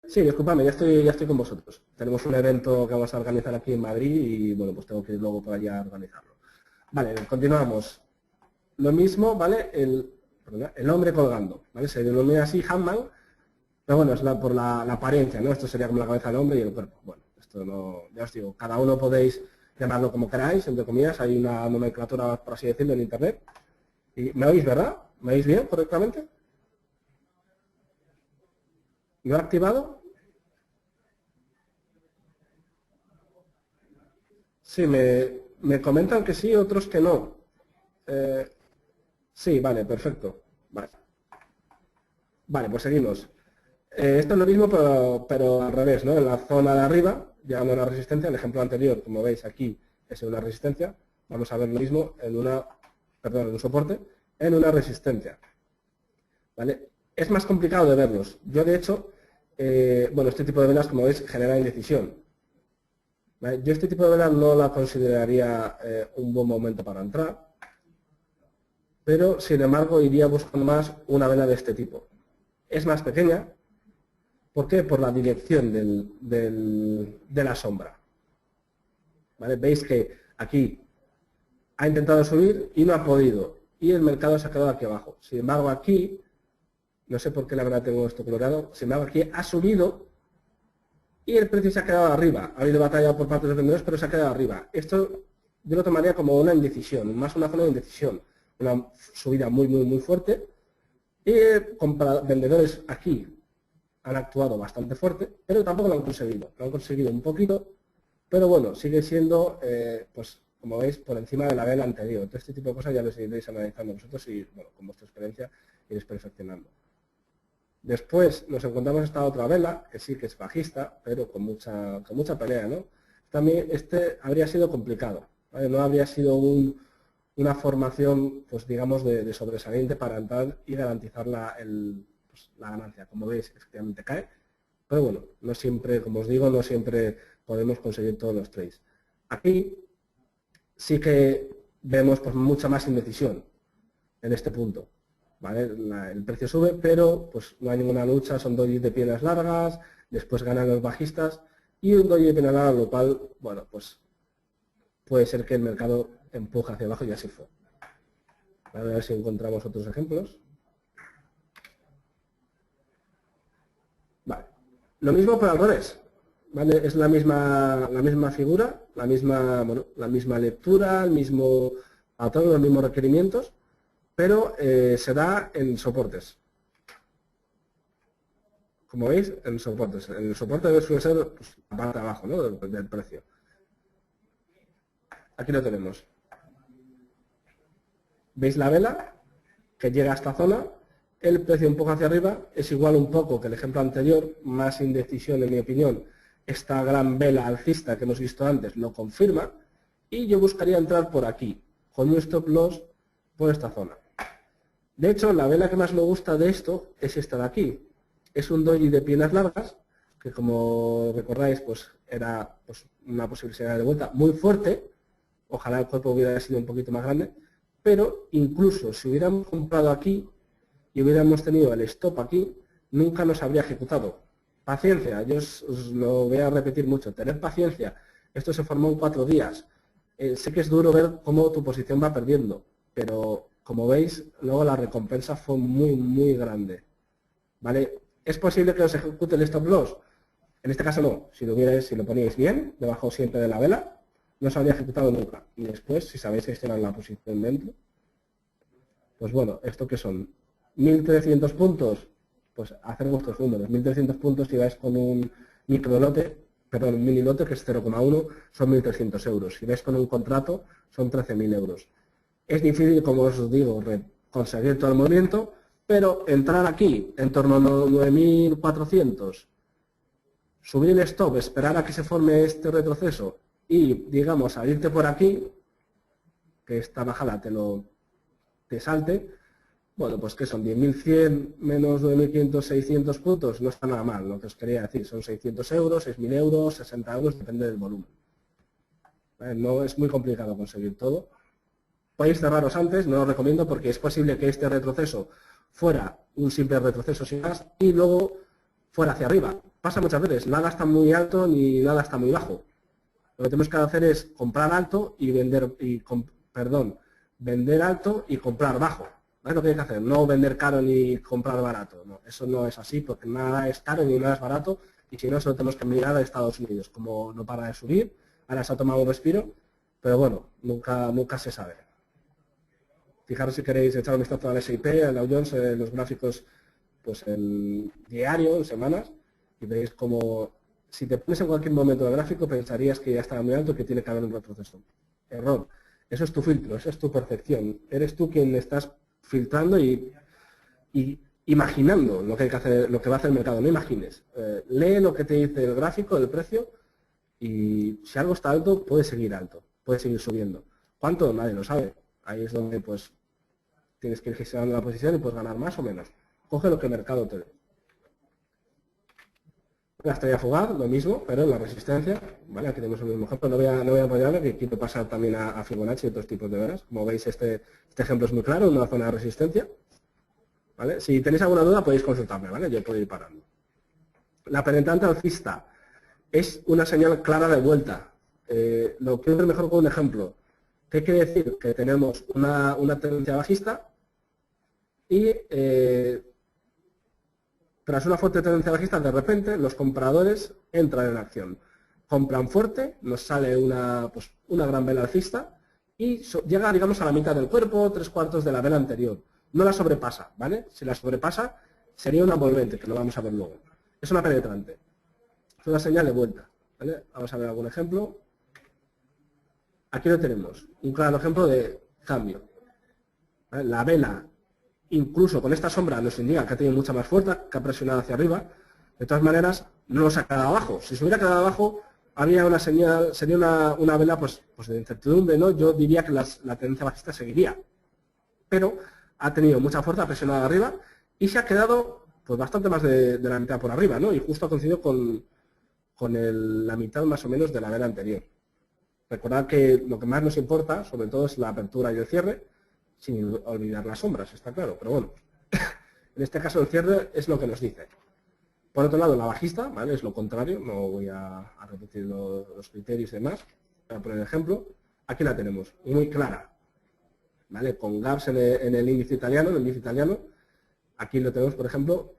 Sí, disculpadme, ya estoy con vosotros. Tenemos un evento que vamos a organizar aquí en Madrid y bueno, pues tengo que ir luego para allá a organizarlo. Vale, continuamos. Lo mismo, ¿vale? El hombre colgando, ¿vale? Se denomina así Handman, pero bueno, es por la apariencia, ¿no? Esto sería como la cabeza del hombre y el cuerpo. Bueno, esto no, ya os digo, cada uno podéis llamarlo como queráis, entre comillas, hay una nomenclatura, por así decirlo, en Internet. Y, ¿me oís, verdad? ¿Me oís bien, correctamente? ¿Lo he activado? Sí, me comentan que sí, otros que no. Eh, sí, vale, perfecto. Vale, vale pues seguimos. Esto es lo mismo, pero al revés, ¿no? En la zona de arriba, llegando a una resistencia, el ejemplo anterior, como veis aquí, es una resistencia. Vamos a ver lo mismo en en un soporte, en una resistencia. ¿Vale? Es más complicado de verlos. Yo, de hecho, bueno, este tipo de velas, como veis, genera indecisión. ¿Vale? Yo este tipo de velas no la consideraría un buen momento para entrar, pero, sin embargo, iría buscando más una vela de este tipo. Es más pequeña. ¿Por qué? Por la dirección de la sombra. ¿Vale? Veis que aquí ha intentado subir y no ha podido. Y el mercado se ha quedado aquí abajo. Sin embargo, aquí, no sé por qué la verdad tengo esto colorado, sin embargo, aquí ha subido y el precio se ha quedado arriba. Ha habido batalla por parte de los vendedores, pero se ha quedado arriba. Esto yo lo tomaría como una indecisión, más una zona de indecisión. Una subida muy fuerte. Y vendedores aquí han actuado bastante fuerte, pero tampoco lo han conseguido. Lo han conseguido un poquito, pero bueno, sigue siendo, pues como veis, por encima de la vela anterior. Entonces, este tipo de cosas ya lo seguiréis analizando vosotros y, bueno, con vuestra experiencia iréis perfeccionando. Después nos encontramos esta otra vela, que sí que es bajista, pero con mucha pelea, ¿no? También este habría sido complicado, ¿vale? No habría sido una formación, pues digamos, de sobresaliente para entrar y garantizar pues, la ganancia. Como veis, efectivamente cae, pero bueno, no siempre, como os digo, no siempre podemos conseguir todos los trades. Aquí sí que vemos pues, mucha más indecisión en este punto. ¿Vale? El precio sube, pero pues no hay ninguna lucha, son dojis de piernas largas, después ganan los bajistas y un doji de piernas largas, lo cual, bueno, pues puede ser que el mercado empuje hacia abajo y así fue. A ver si encontramos otros ejemplos. Vale. Lo mismo pero al revés. ¿Vale? Es la misma figura, la misma lectura, el mismo a todos los mismos requerimientos, pero se da en soportes. Como veis, en soportes. En el soporte suele ser pues, la parte de abajo, ¿no? del precio. Aquí lo tenemos. ¿Veis la vela? Que llega a esta zona. El precio un poco hacia arriba es igual un poco que el ejemplo anterior, más indecisión en mi opinión. Esta gran vela alcista que hemos visto antes lo confirma. Y yo buscaría entrar por aquí, con un stop loss por esta zona. De hecho, la vela que más me gusta de esto es esta de aquí. Es un doji de piernas largas, que como recordáis, pues era pues, una posibilidad de vuelta muy fuerte. Ojalá el cuerpo hubiera sido un poquito más grande. Pero incluso si hubiéramos comprado aquí y hubiéramos tenido el stop aquí, nunca nos habría ejecutado. Paciencia, yo os lo voy a repetir mucho. Tener paciencia. Esto se formó en 4 días. Sé que es duro ver cómo tu posición va perdiendo, pero como veis, luego la recompensa fue muy grande. ¿Vale? ¿Es posible que os ejecute el stop loss? En este caso no. Si lo poníais bien, debajo siempre de la vela, no se habría ejecutado nunca. Y después, si sabéis gestionar la posición dentro, pues bueno, ¿esto qué son? 1.300 puntos, pues hacer vuestros números. 1.300 puntos si vais con un microlote, perdón, un mini lote que es 0,1, son 1.300 euros. Si vais con un contrato, son 13.000 euros. Es difícil, como os digo, conseguir todo el movimiento, pero entrar aquí en torno a 9.400, subir el stop, esperar a que se forme este retroceso y, digamos, salirte por aquí, que esta bajada te salte, bueno, pues que son 10.100 menos 9.500, 600 puntos, no está nada mal, lo que os quería decir, son 600 euros, 6.000 euros, 60 euros, depende del volumen. No es muy complicado conseguir todo. Podéis cerraros antes, no lo recomiendo porque es posible que este retroceso fuera un simple retroceso sin más y luego fuera hacia arriba. Pasa muchas veces, nada está muy alto ni nada está muy bajo. Lo que tenemos que hacer es comprar alto y vender, vender alto y comprar bajo. Es lo que hay que hacer, no vender caro ni comprar barato. No, eso no es así porque nada es caro ni nada es barato y si no, solo tenemos que mirar a Estados Unidos. Como no para de subir, ahora se ha tomado un respiro, pero bueno, nunca se sabe. Fijaros si queréis echar un vistazo al S&P, al Dow Jones, los gráficos pues en diario, en semanas, y veis como si te pones en cualquier momento del gráfico pensarías que ya está muy alto y que tiene que haber un retroceso. Error. Eso es tu filtro, eso es tu percepción. Eres tú quien estás filtrando y imaginando lo que hay que hacer, lo que va a hacer el mercado. No imagines. Lee lo que te dice el gráfico, el precio, y si algo está alto, puede seguir alto, puede seguir subiendo. ¿Cuánto? Nadie lo sabe. Ahí es donde pues tienes que ir gestionando la posición y puedes ganar más o menos. Coge lo que el mercado te dé. La estrella fugaz, lo mismo, pero en la resistencia, ¿vale? Aquí tenemos el mismo ejemplo, no voy a enrollarme, que quiero pasar también a Fibonacci y otros tipos de velas. Como veis, este ejemplo es muy claro, una zona de resistencia, ¿vale? Si tenéis alguna duda podéis consultarme, ¿vale? Yo puedo ir parando. La penetrante alcista es una señal clara de vuelta. Lo quiero ver mejor con un ejemplo. ¿Qué quiere decir? Que tenemos una tendencia bajista y tras una fuerte tendencia bajista, de repente los compradores entran en acción. Compran fuerte, nos sale una gran vela alcista y llega, digamos, a la mitad del cuerpo, 3/4 de la vela anterior. No la sobrepasa, ¿vale? Si la sobrepasa, sería una envolvente, que lo vamos a ver luego. Es una penetrante. Es una señal de vuelta, ¿vale? Vamos a ver algún ejemplo. Aquí lo tenemos, un claro ejemplo de cambio. ¿Vale? La vela, incluso con esta sombra, nos indica que ha tenido mucha más fuerza, que ha presionado hacia arriba. De todas maneras, no se ha quedado abajo. Si se hubiera quedado abajo, había una señal, sería una vela pues de incertidumbre, ¿no? Yo diría que la tendencia bajista seguiría. Pero ha tenido mucha fuerza, ha presionado arriba y se ha quedado pues bastante más de la mitad por arriba, ¿no? Y justo ha coincidido con la mitad más o menos de la vela anterior. Recordad que lo que más nos importa, sobre todo, es la apertura y el cierre, sin olvidar las sombras, está claro, pero bueno, en este caso el cierre es lo que nos dice. Por otro lado, la bajista, ¿vale? Es lo contrario, no voy a repetir los criterios y demás, voy a poner el ejemplo. Aquí la tenemos, muy clara, ¿vale? Con gaps en el índice italiano, aquí lo tenemos, por ejemplo,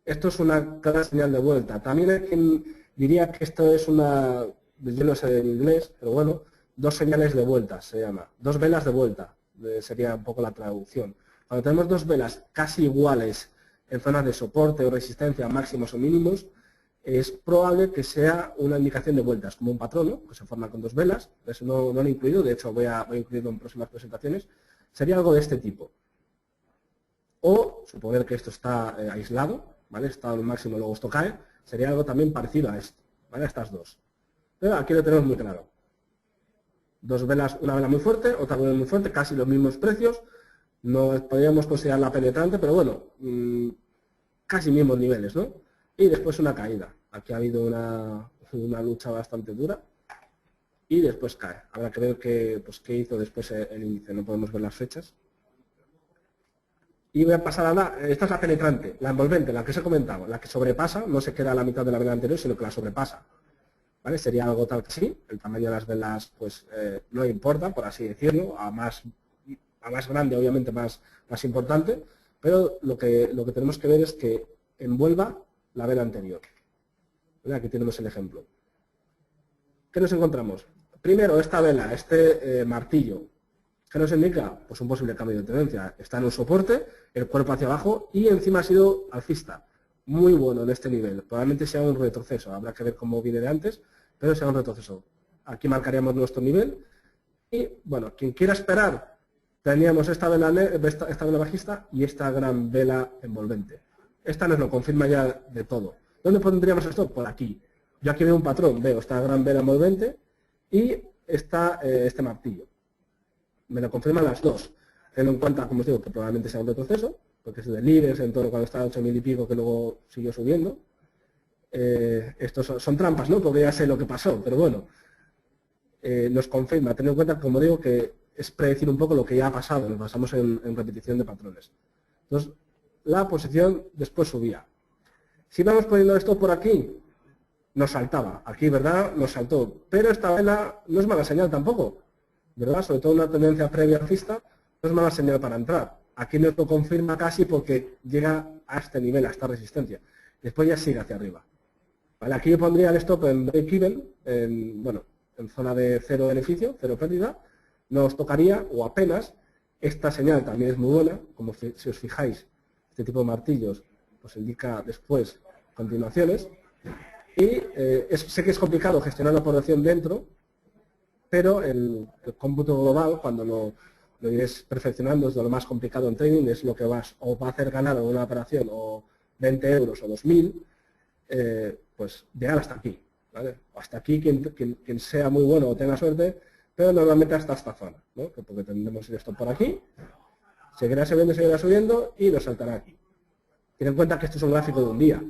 esto es una clara señal de vuelta. También hay quien diría que esto es yo no sé en inglés, pero bueno, dos señales de vuelta, se llama. Dos velas de vuelta, sería un poco la traducción. Cuando tenemos dos velas casi iguales en zonas de soporte o resistencia, máximos o mínimos, es probable que sea una indicación de vueltas, como un patrón, ¿no?, que se forma con dos velas. Eso no lo he incluido, de hecho voy a incluirlo en próximas presentaciones. Sería algo de este tipo. O suponer que esto está aislado, ¿vale? Está en un máximo, luego esto cae, sería algo también parecido a esto, ¿vale? A estas dos. Pero aquí lo tenemos muy claro. Dos velas, una vela muy fuerte, otra vela muy fuerte, casi los mismos precios. No podríamos considerarla penetrante, pero bueno, casi mismos niveles, ¿no? Y después una caída. Aquí ha habido una lucha bastante dura. Y después cae. Habrá que ver qué hizo después el índice. No podemos ver las fechas. Y voy a pasar a esta es la penetrante, la envolvente, la que os he comentado, la que sobrepasa, no se queda a la mitad de la vela anterior, sino que la sobrepasa. ¿Vale? Sería algo tal que sí, el tamaño de las velas pues no importa, por así decirlo, a más grande obviamente más importante, pero lo que tenemos que ver es que envuelva la vela anterior. ¿Vale? Aquí tenemos el ejemplo. ¿Qué nos encontramos? Primero, esta vela, este martillo. ¿Qué nos indica? Pues un posible cambio de tendencia. Está en un soporte, el cuerpo hacia abajo y encima ha sido alcista. Muy bueno en este nivel. Probablemente sea un retroceso. Habrá que ver cómo viene de antes, pero sea un retroceso. Aquí marcaríamos nuestro nivel. Y, bueno, quien quiera esperar, teníamos esta vela bajista y esta gran vela envolvente. Esta nos lo confirma ya de todo. ¿Dónde pondríamos esto? Por aquí. Yo aquí veo un patrón. Veo esta gran vela envolvente y este martillo. Me lo confirman las dos. Teniendo en cuenta, como os digo, que probablemente sea un retroceso, porque es de líderes en torno cuando está a 8.000 y pico, que luego siguió subiendo. Estos son trampas, ¿no? Porque ya sé lo que pasó, pero bueno, nos confirma. Teniendo en cuenta, como digo, que es predecir un poco lo que ya ha pasado, nos basamos en repetición de patrones. Entonces, la posición después subía. Si vamos poniendo esto por aquí, nos saltaba. Aquí, ¿verdad? Nos saltó. Pero esta vela no es mala señal tampoco, ¿verdad? Sobre todo una tendencia previa alcista, no es mala señal para entrar. Aquí nos lo confirma casi porque llega a este nivel, a esta resistencia. Después ya sigue hacia arriba. ¿Vale? Aquí yo pondría el stop en break-even, en zona de cero beneficio, cero pérdida. Nos tocaría, o apenas, esta señal también es muy buena, como si os fijáis, este tipo de martillos pues indica después continuaciones. Y sé que es complicado gestionar la población dentro, pero el cómputo global, cuando lo irés perfeccionando, es de lo más complicado en trading, es lo que va a hacer ganar en una operación o 20 euros o 2.000, pues llegar hasta aquí. ¿Vale? Hasta aquí quien sea muy bueno o tenga suerte, pero normalmente hasta esta zona, ¿no? Porque tendremos esto por aquí, seguirá subiendo y nos saltará aquí. Ten en cuenta que esto es un gráfico de un día,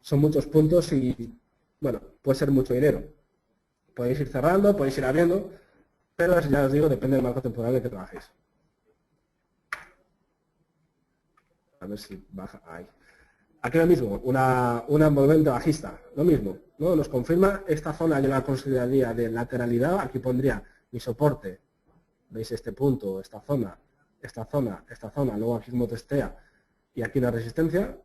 son muchos puntos y, bueno, puede ser mucho dinero. Podéis ir cerrando, podéis ir abriendo, pero ya os digo, depende del marco temporal en que trabajéis. A ver si baja ahí. Aquí lo mismo, una envolvente bajista, lo mismo, ¿no? Nos confirma esta zona, yo la consideraría de lateralidad, aquí pondría mi soporte, veis este punto, esta zona, luego aquí como testea y aquí una resistencia.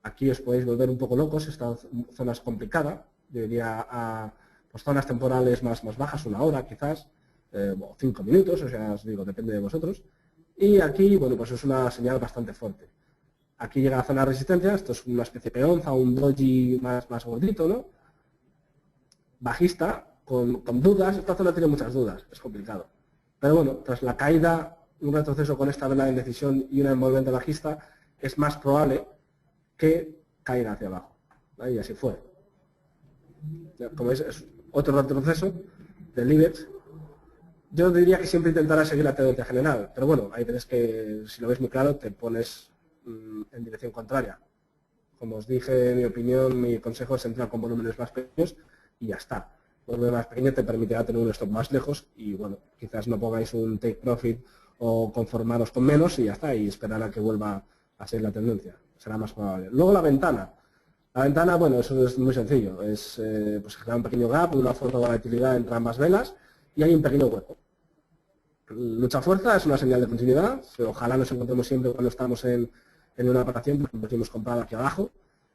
Aquí os podéis volver un poco locos, esta zona es complicada, yo diría a pues, zonas temporales más bajas, 1 hora quizás, o 5 minutos, o sea, os digo, depende de vosotros. Y aquí, bueno, pues es una señal bastante fuerte. Aquí llega la zona de resistencia, esto es una especie de peonza, un doji más gordito, ¿no? Bajista, con dudas, esta zona tiene muchas dudas, es complicado. Pero bueno, tras la caída, un retroceso con esta vela de indecisión y una envolvente bajista, es más probable que caiga hacia abajo. ¿Vale? Y así fue. Como veis, es otro retroceso del IBEX. Yo diría que siempre intentará seguir la tendencia general, pero bueno, hay veces que si lo ves muy claro te pones en dirección contraria. Como os dije, en mi opinión, mi consejo es entrar con volúmenes más pequeños y ya está. Un volumen más pequeño te permitirá tener un stop más lejos y bueno, quizás no pongáis un take profit o conformaros con menos y ya está, y esperar a que vuelva a ser la tendencia. Será más probable. Luego la ventana. La ventana, bueno, eso es muy sencillo. Es pues crear un pequeño gap, una fuerte volatilidad entre ambas velas y hay un pequeño hueco. Lucha-fuerza es una señal de continuidad. Ojalá nos encontremos siempre cuando estamos en una operación, por ejemplo, si hemos comprado aquí abajo,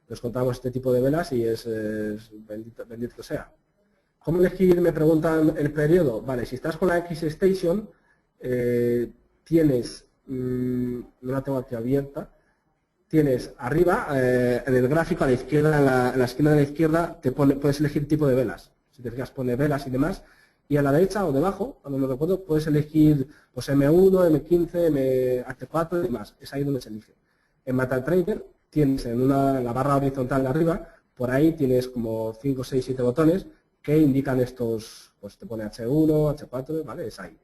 nos encontramos este tipo de velas y es bendito sea. ¿Cómo elegir? Me preguntan el periodo. Vale, si estás con la X-Station, tienes, no la tengo aquí abierta, tienes arriba, en el gráfico a la izquierda, en la esquina de la izquierda, puedes elegir tipo de velas. Si te fijas, pone velas y demás. Y a la derecha o debajo, cuando no recuerdo, puedes elegir pues, M1, M15, MH4 y demás. Es ahí donde se elige. En MetaTrader tienes en la barra horizontal de arriba, por ahí tienes como 5, 6, 7 botones que indican estos, pues te pone H1, H4, ¿vale? Es ahí.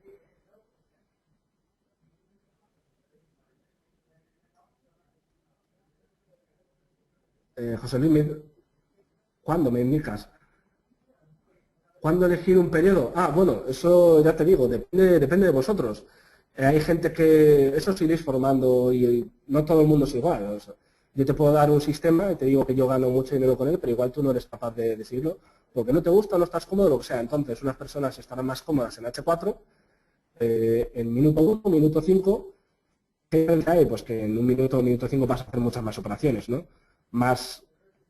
José Luis, ¿cuándo me indicas? ¿Cuándo elegir un periodo? Ah, bueno, eso ya te digo, depende de vosotros. Hay gente que, eso os iréis formando y no todo el mundo es igual. O sea, yo te puedo dar un sistema y te digo que yo gano mucho dinero con él, pero igual tú no eres capaz de seguirlo porque no te gusta, no estás cómodo, lo que sea. Entonces, unas personas estarán más cómodas en H4, en minuto 1, minuto 5. ¿Qué diferencia hay? Pues que en un minuto 5 vas a hacer muchas más operaciones, ¿no?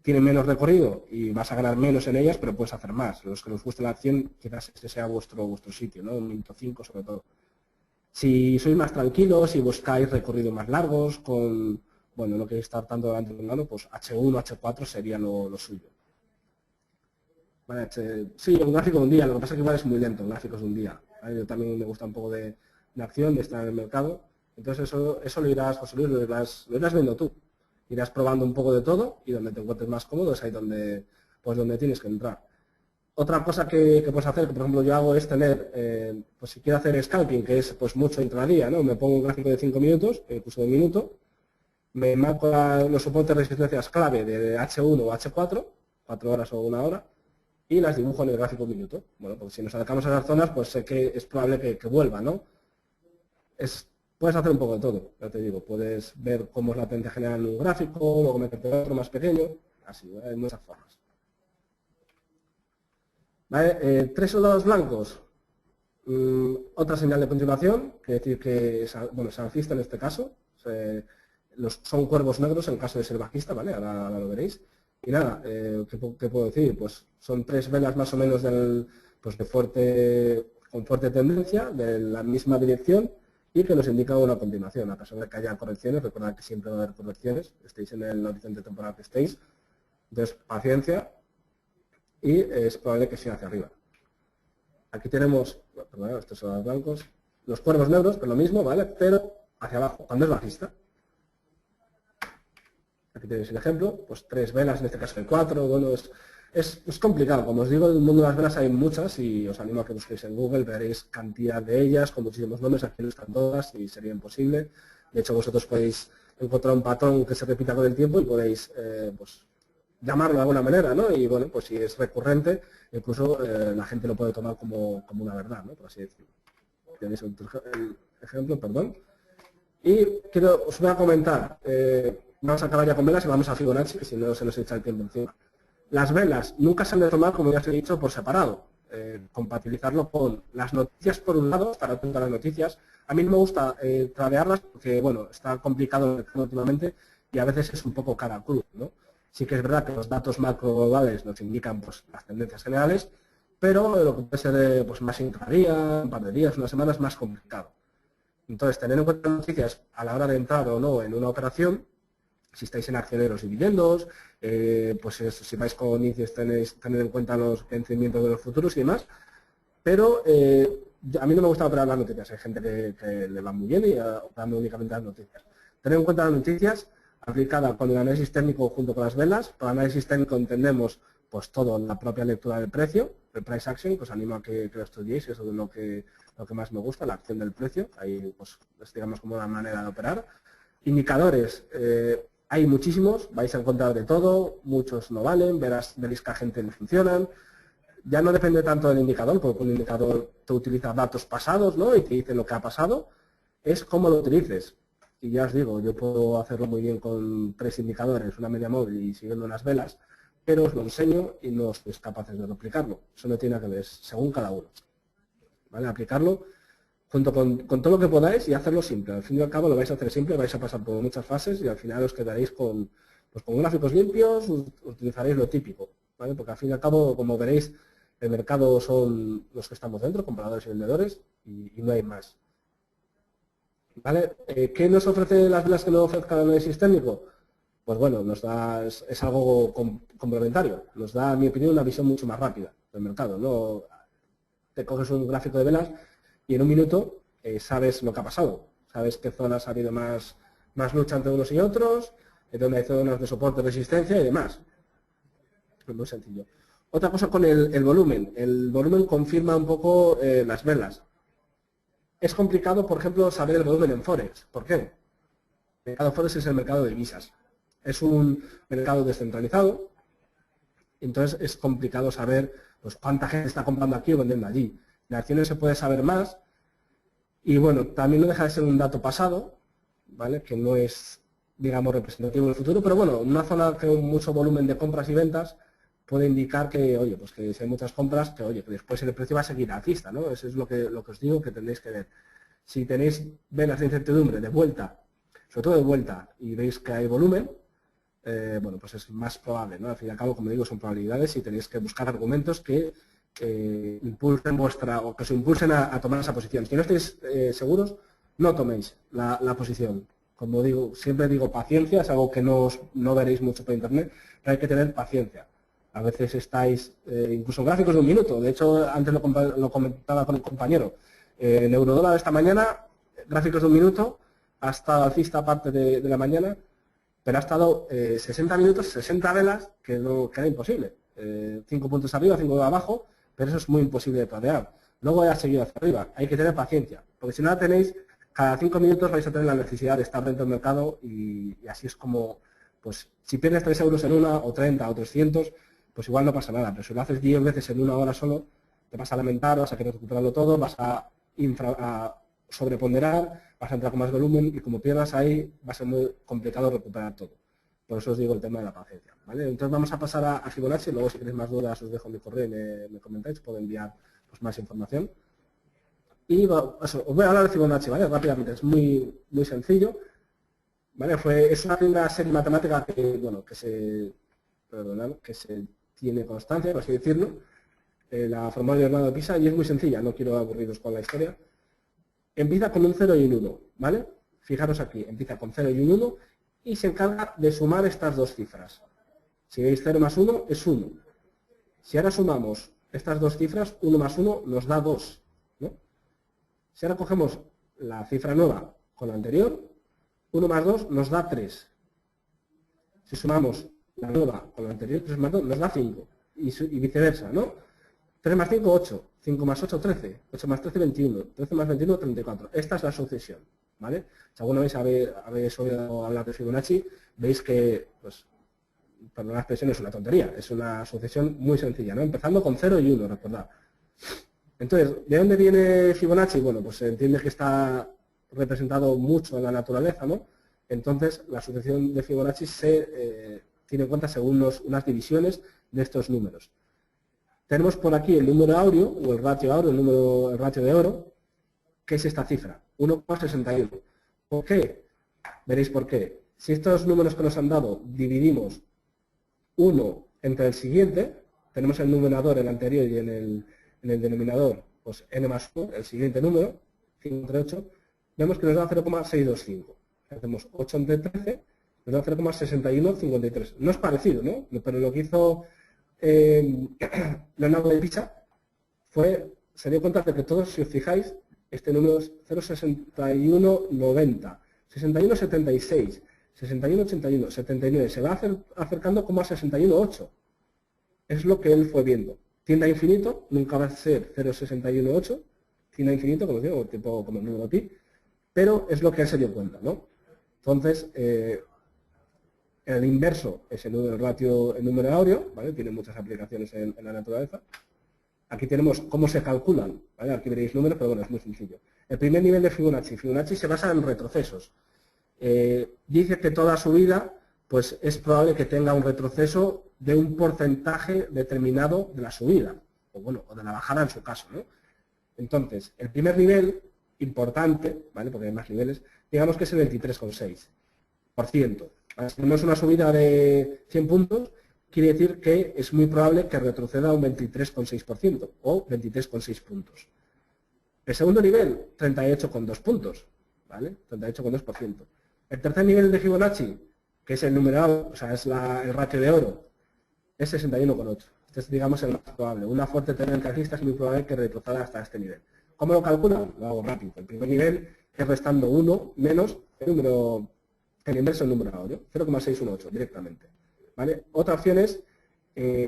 Tienen menos recorrido y vas a ganar menos en ellas, pero puedes hacer más. Los que nos guste la acción, quizás este sea vuestro sitio, ¿no? Un minuto 5 sobre todo. Si sois más tranquilos y buscáis recorridos más largos, no queréis estar tanto delante de un lado, pues H1, H4 sería lo suyo. Vale, sí, un gráfico de un día, lo que pasa es que igual es muy lento, un gráfico de un día. ¿Vale? Yo también me gusta un poco de acción, de estar en el mercado. Entonces eso lo irás, José Luis, lo irás viendo tú. Irás probando un poco de todo y donde te encuentres más cómodo es ahí donde tienes que entrar. Otra cosa que puedes hacer, que por ejemplo yo hago, es tener, pues si quiero hacer scalping, que es pues mucho intradía, ¿no? Me pongo un gráfico de 5 minutos, incluso de un minuto, me marco los soportes de resistencias clave de H1 o H4, 4 horas o 1 hora, y las dibujo en el gráfico minuto. Bueno, pues si nos acercamos a esas zonas, pues sé que es probable que vuelva, ¿no? Puedes hacer un poco de todo, ya te digo, puedes ver cómo es la tendencia general en un gráfico, luego meterte otro más pequeño, así, ¿vale? Hay muchas formas. ¿Vale? 3 soldados blancos, otra señal de continuación, quiere decir que es alcista en este caso, son cuervos negros en caso de ser bajista, ¿vale? Ahora lo veréis. Y nada, ¿qué puedo decir? Pues son 3 velas más o menos con fuerte tendencia, de la misma dirección, y que nos indica una continuación. A pesar de que haya correcciones, recordad que siempre va a haber correcciones, estéis en el horizonte temporal que estéis. Entonces, paciencia y es probable que siga hacia arriba. Aquí tenemos, perdón, estos son los blancos, los cuervos negros, pero lo mismo, ¿vale? Pero hacia abajo, cuando es bajista. Aquí tenéis el ejemplo, pues 3 velas, en este caso hay 4, bueno, es complicado, como os digo, en el mundo de las velas hay muchas y os animo a que busquéis en Google, veréis cantidad de ellas, con muchísimos nombres, aquí no están todas y sería imposible. De hecho, vosotros podéis encontrar un patrón que se repita con el tiempo y podéis pues, llamarlo de alguna manera, ¿no? Y bueno, pues si es recurrente, incluso la gente lo puede tomar como una verdad, ¿no? Por así decirlo. Tenéis el ejemplo, perdón. Y os voy a comentar, vamos a acabar ya con velas y vamos a Fibonacci, que si no se nos echa el tiempo encima. Las velas nunca se han de tomar, como ya os he dicho, por separado. Compatibilizarlo con las noticias por un lado, estar atento a las noticias. A mí no me gusta tradearlas porque, bueno, está complicado últimamente y a veces es un poco cara cruz, ¿no? Sí que es verdad que los datos macro globales nos indican pues, las tendencias generales, pero lo que puede ser pues, más intradía, un par de días, una semana, es más complicado. Entonces, tener en cuenta las noticias a la hora de entrar o no en una operación, si estáis en accioneros y dividendos, pues si vais con índices tener en cuenta los vencimientos de los futuros y demás, pero a mí no me gusta operar las noticias, hay gente que le va muy bien y operando únicamente las noticias. Tener en cuenta las noticias aplicada con el análisis técnico junto con las velas. Por análisis técnico entendemos pues todo, la propia lectura del precio, el price action, que os animo a que lo estudiéis, eso es lo que más me gusta, la acción del precio, ahí pues es digamos como una manera de operar. Indicadores, hay muchísimos, vais a encontrar de todo, muchos no valen, veréis que a gente no funcionan. Ya no depende tanto del indicador, porque un indicador te utiliza datos pasados, ¿no? Y te dice lo que ha pasado, es cómo lo utilices. Y ya os digo, yo puedo hacerlo muy bien con 3 indicadores, una media móvil y siguiendo unas velas, pero os lo enseño y no sois capaces de replicarlo. Eso no tiene que ver, según cada uno. ¿Vale? Aplicarlo junto con todo lo que podáis y hacerlo simple. Al fin y al cabo lo vais a hacer simple, vais a pasar por muchas fases y al final os quedaréis con gráficos limpios, utilizaréis lo típico. ¿Vale? Porque al fin y al cabo, como veréis, El mercado son los que estamos dentro, compradores y vendedores, y no hay más. ¿Vale? ¿Qué nos ofrece las velas que nos ofrezca el análisis técnico? Pues bueno, es algo complementario. Nos da, en mi opinión, una visión mucho más rápida del mercado, ¿no? Te coges un gráfico de velas y en un minuto sabes lo que ha pasado. Sabes qué zonas ha habido más lucha entre unos y otros, dónde hay zonas de soporte, resistencia y demás. Es muy sencillo. Otra cosa con el volumen. El volumen confirma un poco las velas. Es complicado, por ejemplo, saber el volumen en Forex. ¿Por qué? El mercado Forex es el mercado de divisas. Es un mercado descentralizado, entonces es complicado saber pues, cuánta gente está comprando aquí o vendiendo allí. En acciones se puede saber más y bueno, también no deja de ser un dato pasado, ¿vale? Que no es, digamos, representativo del futuro, pero bueno, una zona con mucho volumen de compras y ventas puede indicar que, oye, pues que si hay muchas compras, que oye, que después el precio va a seguir alcista, ¿no? Eso es lo que os digo que tendréis que ver. Si tenéis velas de incertidumbre de vuelta, sobre todo de vuelta, y veis que hay volumen, bueno, pues es más probable, ¿no? Al fin y al cabo, como digo, son probabilidades y tenéis que buscar argumentos que impulsen o que os impulsen a tomar esa posición. Si no estáis seguros, no toméis la posición. Como digo, siempre digo paciencia, es algo que no veréis mucho por internet, pero hay que tener paciencia. A veces estáis incluso en gráficos de un minuto. De hecho, antes lo comentaba con el compañero. El eurodólar esta mañana, gráficos de un minuto, ha estado alcista parte de la mañana, pero ha estado 60 minutos, 60 velas, que era imposible. 5 puntos arriba, 5 abajo, pero eso es muy imposible de planear. Luego ha seguido hacia arriba. Hay que tener paciencia, porque si no la tenéis, cada 5 minutos vais a tener la necesidad de estar dentro del mercado y así es como, pues, si pierdes 3 euros en una, o 30, o 300, pues igual no pasa nada, pero si lo haces 10 veces en una hora solo, te vas a lamentar, vas a querer recuperarlo todo, vas a sobreponderar, vas a entrar con más volumen y como pierdas ahí va a ser muy complicado recuperar todo. Por eso os digo el tema de la paciencia, ¿vale? Entonces vamos a pasar a Fibonacci, luego si queréis más dudas os dejo mi correo y me comentáis, puedo enviar pues, más información. Y os voy a hablar de Fibonacci, ¿vale? Rápidamente, es muy sencillo, ¿vale? Es una serie matemática que, bueno, que se tiene constancia, por así decirlo, la formula de Leonardo de Pisa, y es muy sencilla, no quiero aburriros con la historia. Empieza con un 0 y un 1, ¿vale? Fijaros aquí, empieza con 0 y un 1 y se encarga de sumar estas dos cifras. Si veis 0 más 1 es 1. Si ahora sumamos estas dos cifras, 1 más 1 nos da 2, ¿no? Si ahora cogemos la cifra nueva con la anterior, 1 más 2 nos da 3. Si sumamos la nueva con la anterior, 3 más 2 nos da 5. Y viceversa, ¿no? 3 más 5, 8. 5 más 8, 13. 8 más 13, 21. 13 más 21, 34. Esta es la sucesión, ¿vale? Si alguna vez habéis oído hablar de Fibonacci, veis que, pues, perdón la expresión, es una tontería. Es una sucesión muy sencilla, ¿no? Empezando con 0 y 1, recordad. Entonces, ¿de dónde viene Fibonacci? Bueno, pues se entiende que está representado mucho en la naturaleza, ¿no? Entonces, la sucesión de Fibonacci se tiene en cuenta según unas divisiones de estos números. Tenemos por aquí el número áureo, o el ratio áureo, el ratio de oro, que es esta cifra, 1,61. ¿Por qué? Veréis por qué. Si estos números que nos han dado dividimos 1 entre el siguiente, tenemos el numerador, el anterior, y en el denominador, pues n más 1, el siguiente número, 5 entre 8, vemos que nos da 0,625. Hacemos 8 entre 13, nos da 0,6153. No es parecido, ¿no? Pero lo que hizo Leonardo de Pisa se dio cuenta de que todos, si os fijáis, este número es 0,6190, 6176, 6181, 79, se va acercando como a 618. Es lo que él fue viendo. Tiende a infinito, nunca va a ser 0,618, tiende a infinito, como digo, tipo como el número pi, pero es lo que él se dio cuenta, ¿no? Entonces, el inverso es el número áureo, ¿vale? Tiene muchas aplicaciones en la naturaleza. Aquí tenemos cómo se calculan, ¿vale? Aquí veréis números, pero bueno, es muy sencillo. El primer nivel de Fibonacci. Fibonacci se basa en retrocesos. Dice que toda subida, pues es probable que tenga un retroceso de un porcentaje determinado de la subida, o bueno, o de la bajada en su caso, ¿no? Entonces, el primer nivel importante, ¿vale? Porque hay más niveles, digamos que es el 23,6%. Si tenemos una subida de 100 puntos, quiere decir que es muy probable que retroceda un 23,6% o 23,6 puntos. El segundo nivel, 38,2 puntos, ¿vale? 38,2%. El tercer nivel de Fibonacci, que es el numerado, o sea, es el ratio de oro, es 61,8. Este es, digamos, el más probable. Una fuerte tendencia alcista es muy probable que retroceda hasta este nivel. ¿Cómo lo calculan? Lo hago rápido. El primer nivel es restando 1 menos el inverso del número áureo, 0,618 directamente. ¿Vale? Otra opción es,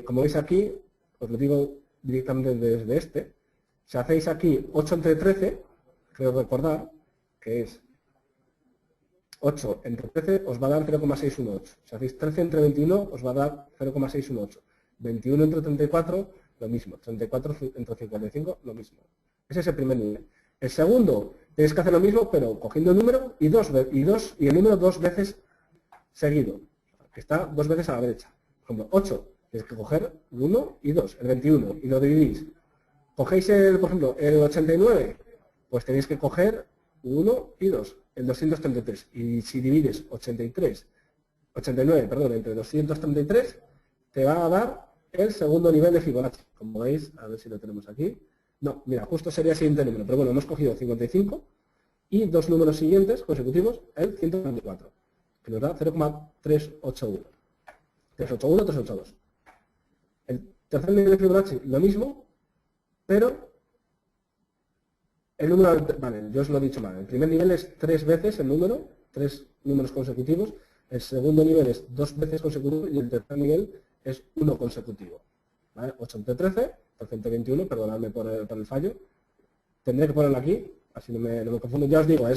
como veis aquí, os lo digo directamente desde este, si hacéis aquí 8 entre 13, creo recordar que es 8 entre 13 os va a dar 0,618. Si hacéis 13 entre 21 os va a dar 0,618. 21 entre 34, lo mismo. 34 entre 55, lo mismo. Ese es el primer nivel. El segundo, tenéis que hacer lo mismo, pero cogiendo el número y el número dos veces seguido, que está dos veces a la derecha. Por ejemplo, 8, tenéis que coger el 1 y 2, el 21, y lo dividís. Cogéis, por ejemplo, el 89, pues tenéis que coger 1 y 2, el 233. Y si divides 89, perdón, entre 233, te va a dar el segundo nivel de Fibonacci. Como veis, a ver si lo tenemos aquí. No, mira, justo sería el siguiente número, pero bueno, hemos cogido 55 y dos números siguientes consecutivos, el 134, que nos da 0,381. 381, 382. El tercer nivel de Fibonacci, lo mismo, pero el número, vale, yo os lo he dicho mal, el primer nivel es 3 veces el número, 3 números consecutivos, el segundo nivel es 2 veces consecutivo y el tercer nivel es 1 consecutivo. ¿Vale? 8 entre 13, 121, perdonadme por el fallo. Tendré que ponerlo aquí, así no me confundo. Ya os digo,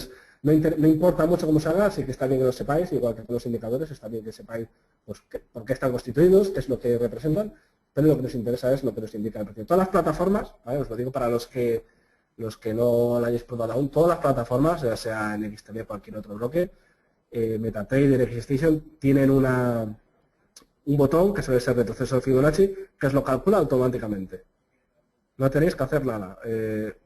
no importa mucho cómo se haga, así que está bien que lo sepáis, igual que con los indicadores, está bien que sepáis pues, por qué están constituidos, qué es lo que representan, pero lo que nos interesa es lo que nos indica el precio. Todas las plataformas, ¿vale? Os lo digo para los que no la hayáis probado aún, todas las plataformas, ya sea en XTB o cualquier otro bloque, MetaTrader, XStation, tienen un botón que suele ser retroceso de Fibonacci, que os lo calcula automáticamente. No tenéis que hacer nada.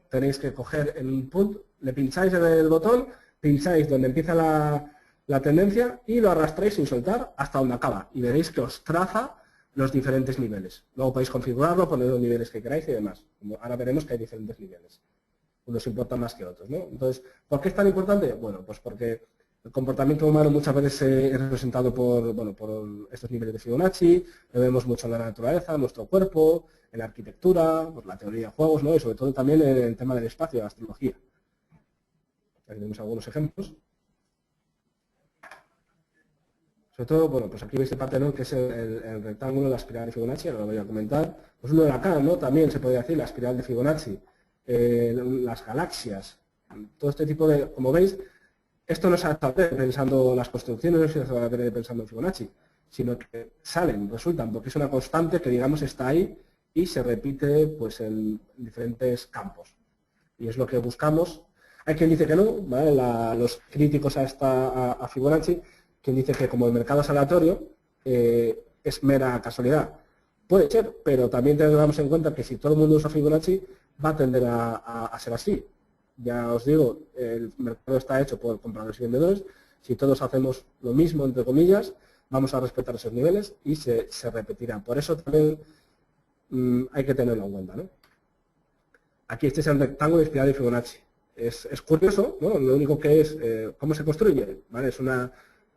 Tenéis que coger el punto, le pincháis en el botón, pincháis donde empieza la tendencia y lo arrastráis sin soltar hasta donde acaba. Y veréis que os traza los diferentes niveles. Luego podéis configurarlo, poner los niveles que queráis y demás. Ahora veremos que hay diferentes niveles. Unos importan más que otros, ¿no? Entonces, ¿por qué es tan importante? Bueno, pues porque el comportamiento humano muchas veces es representado por estos niveles de Fibonacci, lo vemos mucho en la naturaleza, en nuestro cuerpo, en la arquitectura, pues la teoría de juegos, ¿no? Y sobre todo también en el tema del espacio, de la astrología. Aquí tenemos algunos ejemplos. Sobre todo, bueno, pues aquí veis el patrón que es el rectángulo, la espiral de Fibonacci, ahora lo voy a comentar. Pues uno de acá, ¿no? También se podría decir la espiral de Fibonacci, las galaxias, todo este tipo de, como veis, esto no se hace pensando en las construcciones, no se hace pensando en Fibonacci, sino que resultan, porque es una constante que, digamos, está ahí y se repite pues, en diferentes campos. Y es lo que buscamos. Hay quien dice que no, ¿vale? Los críticos a Fibonacci, quien dice que como el mercado es aleatorio, es mera casualidad. Puede ser, pero también tengamos en cuenta que si todo el mundo usa Fibonacci, va a tender a ser así. Ya os digo, el mercado está hecho por compradores y vendedores. Si todos hacemos lo mismo, entre comillas, vamos a respetar esos niveles y se repetirán. Por eso también hay que tenerlo en cuenta, ¿no? Aquí este es el rectángulo de espiral de Fibonacci. Es curioso, ¿no? Lo único que es, ¿cómo se construye? ¿Vale? Es una,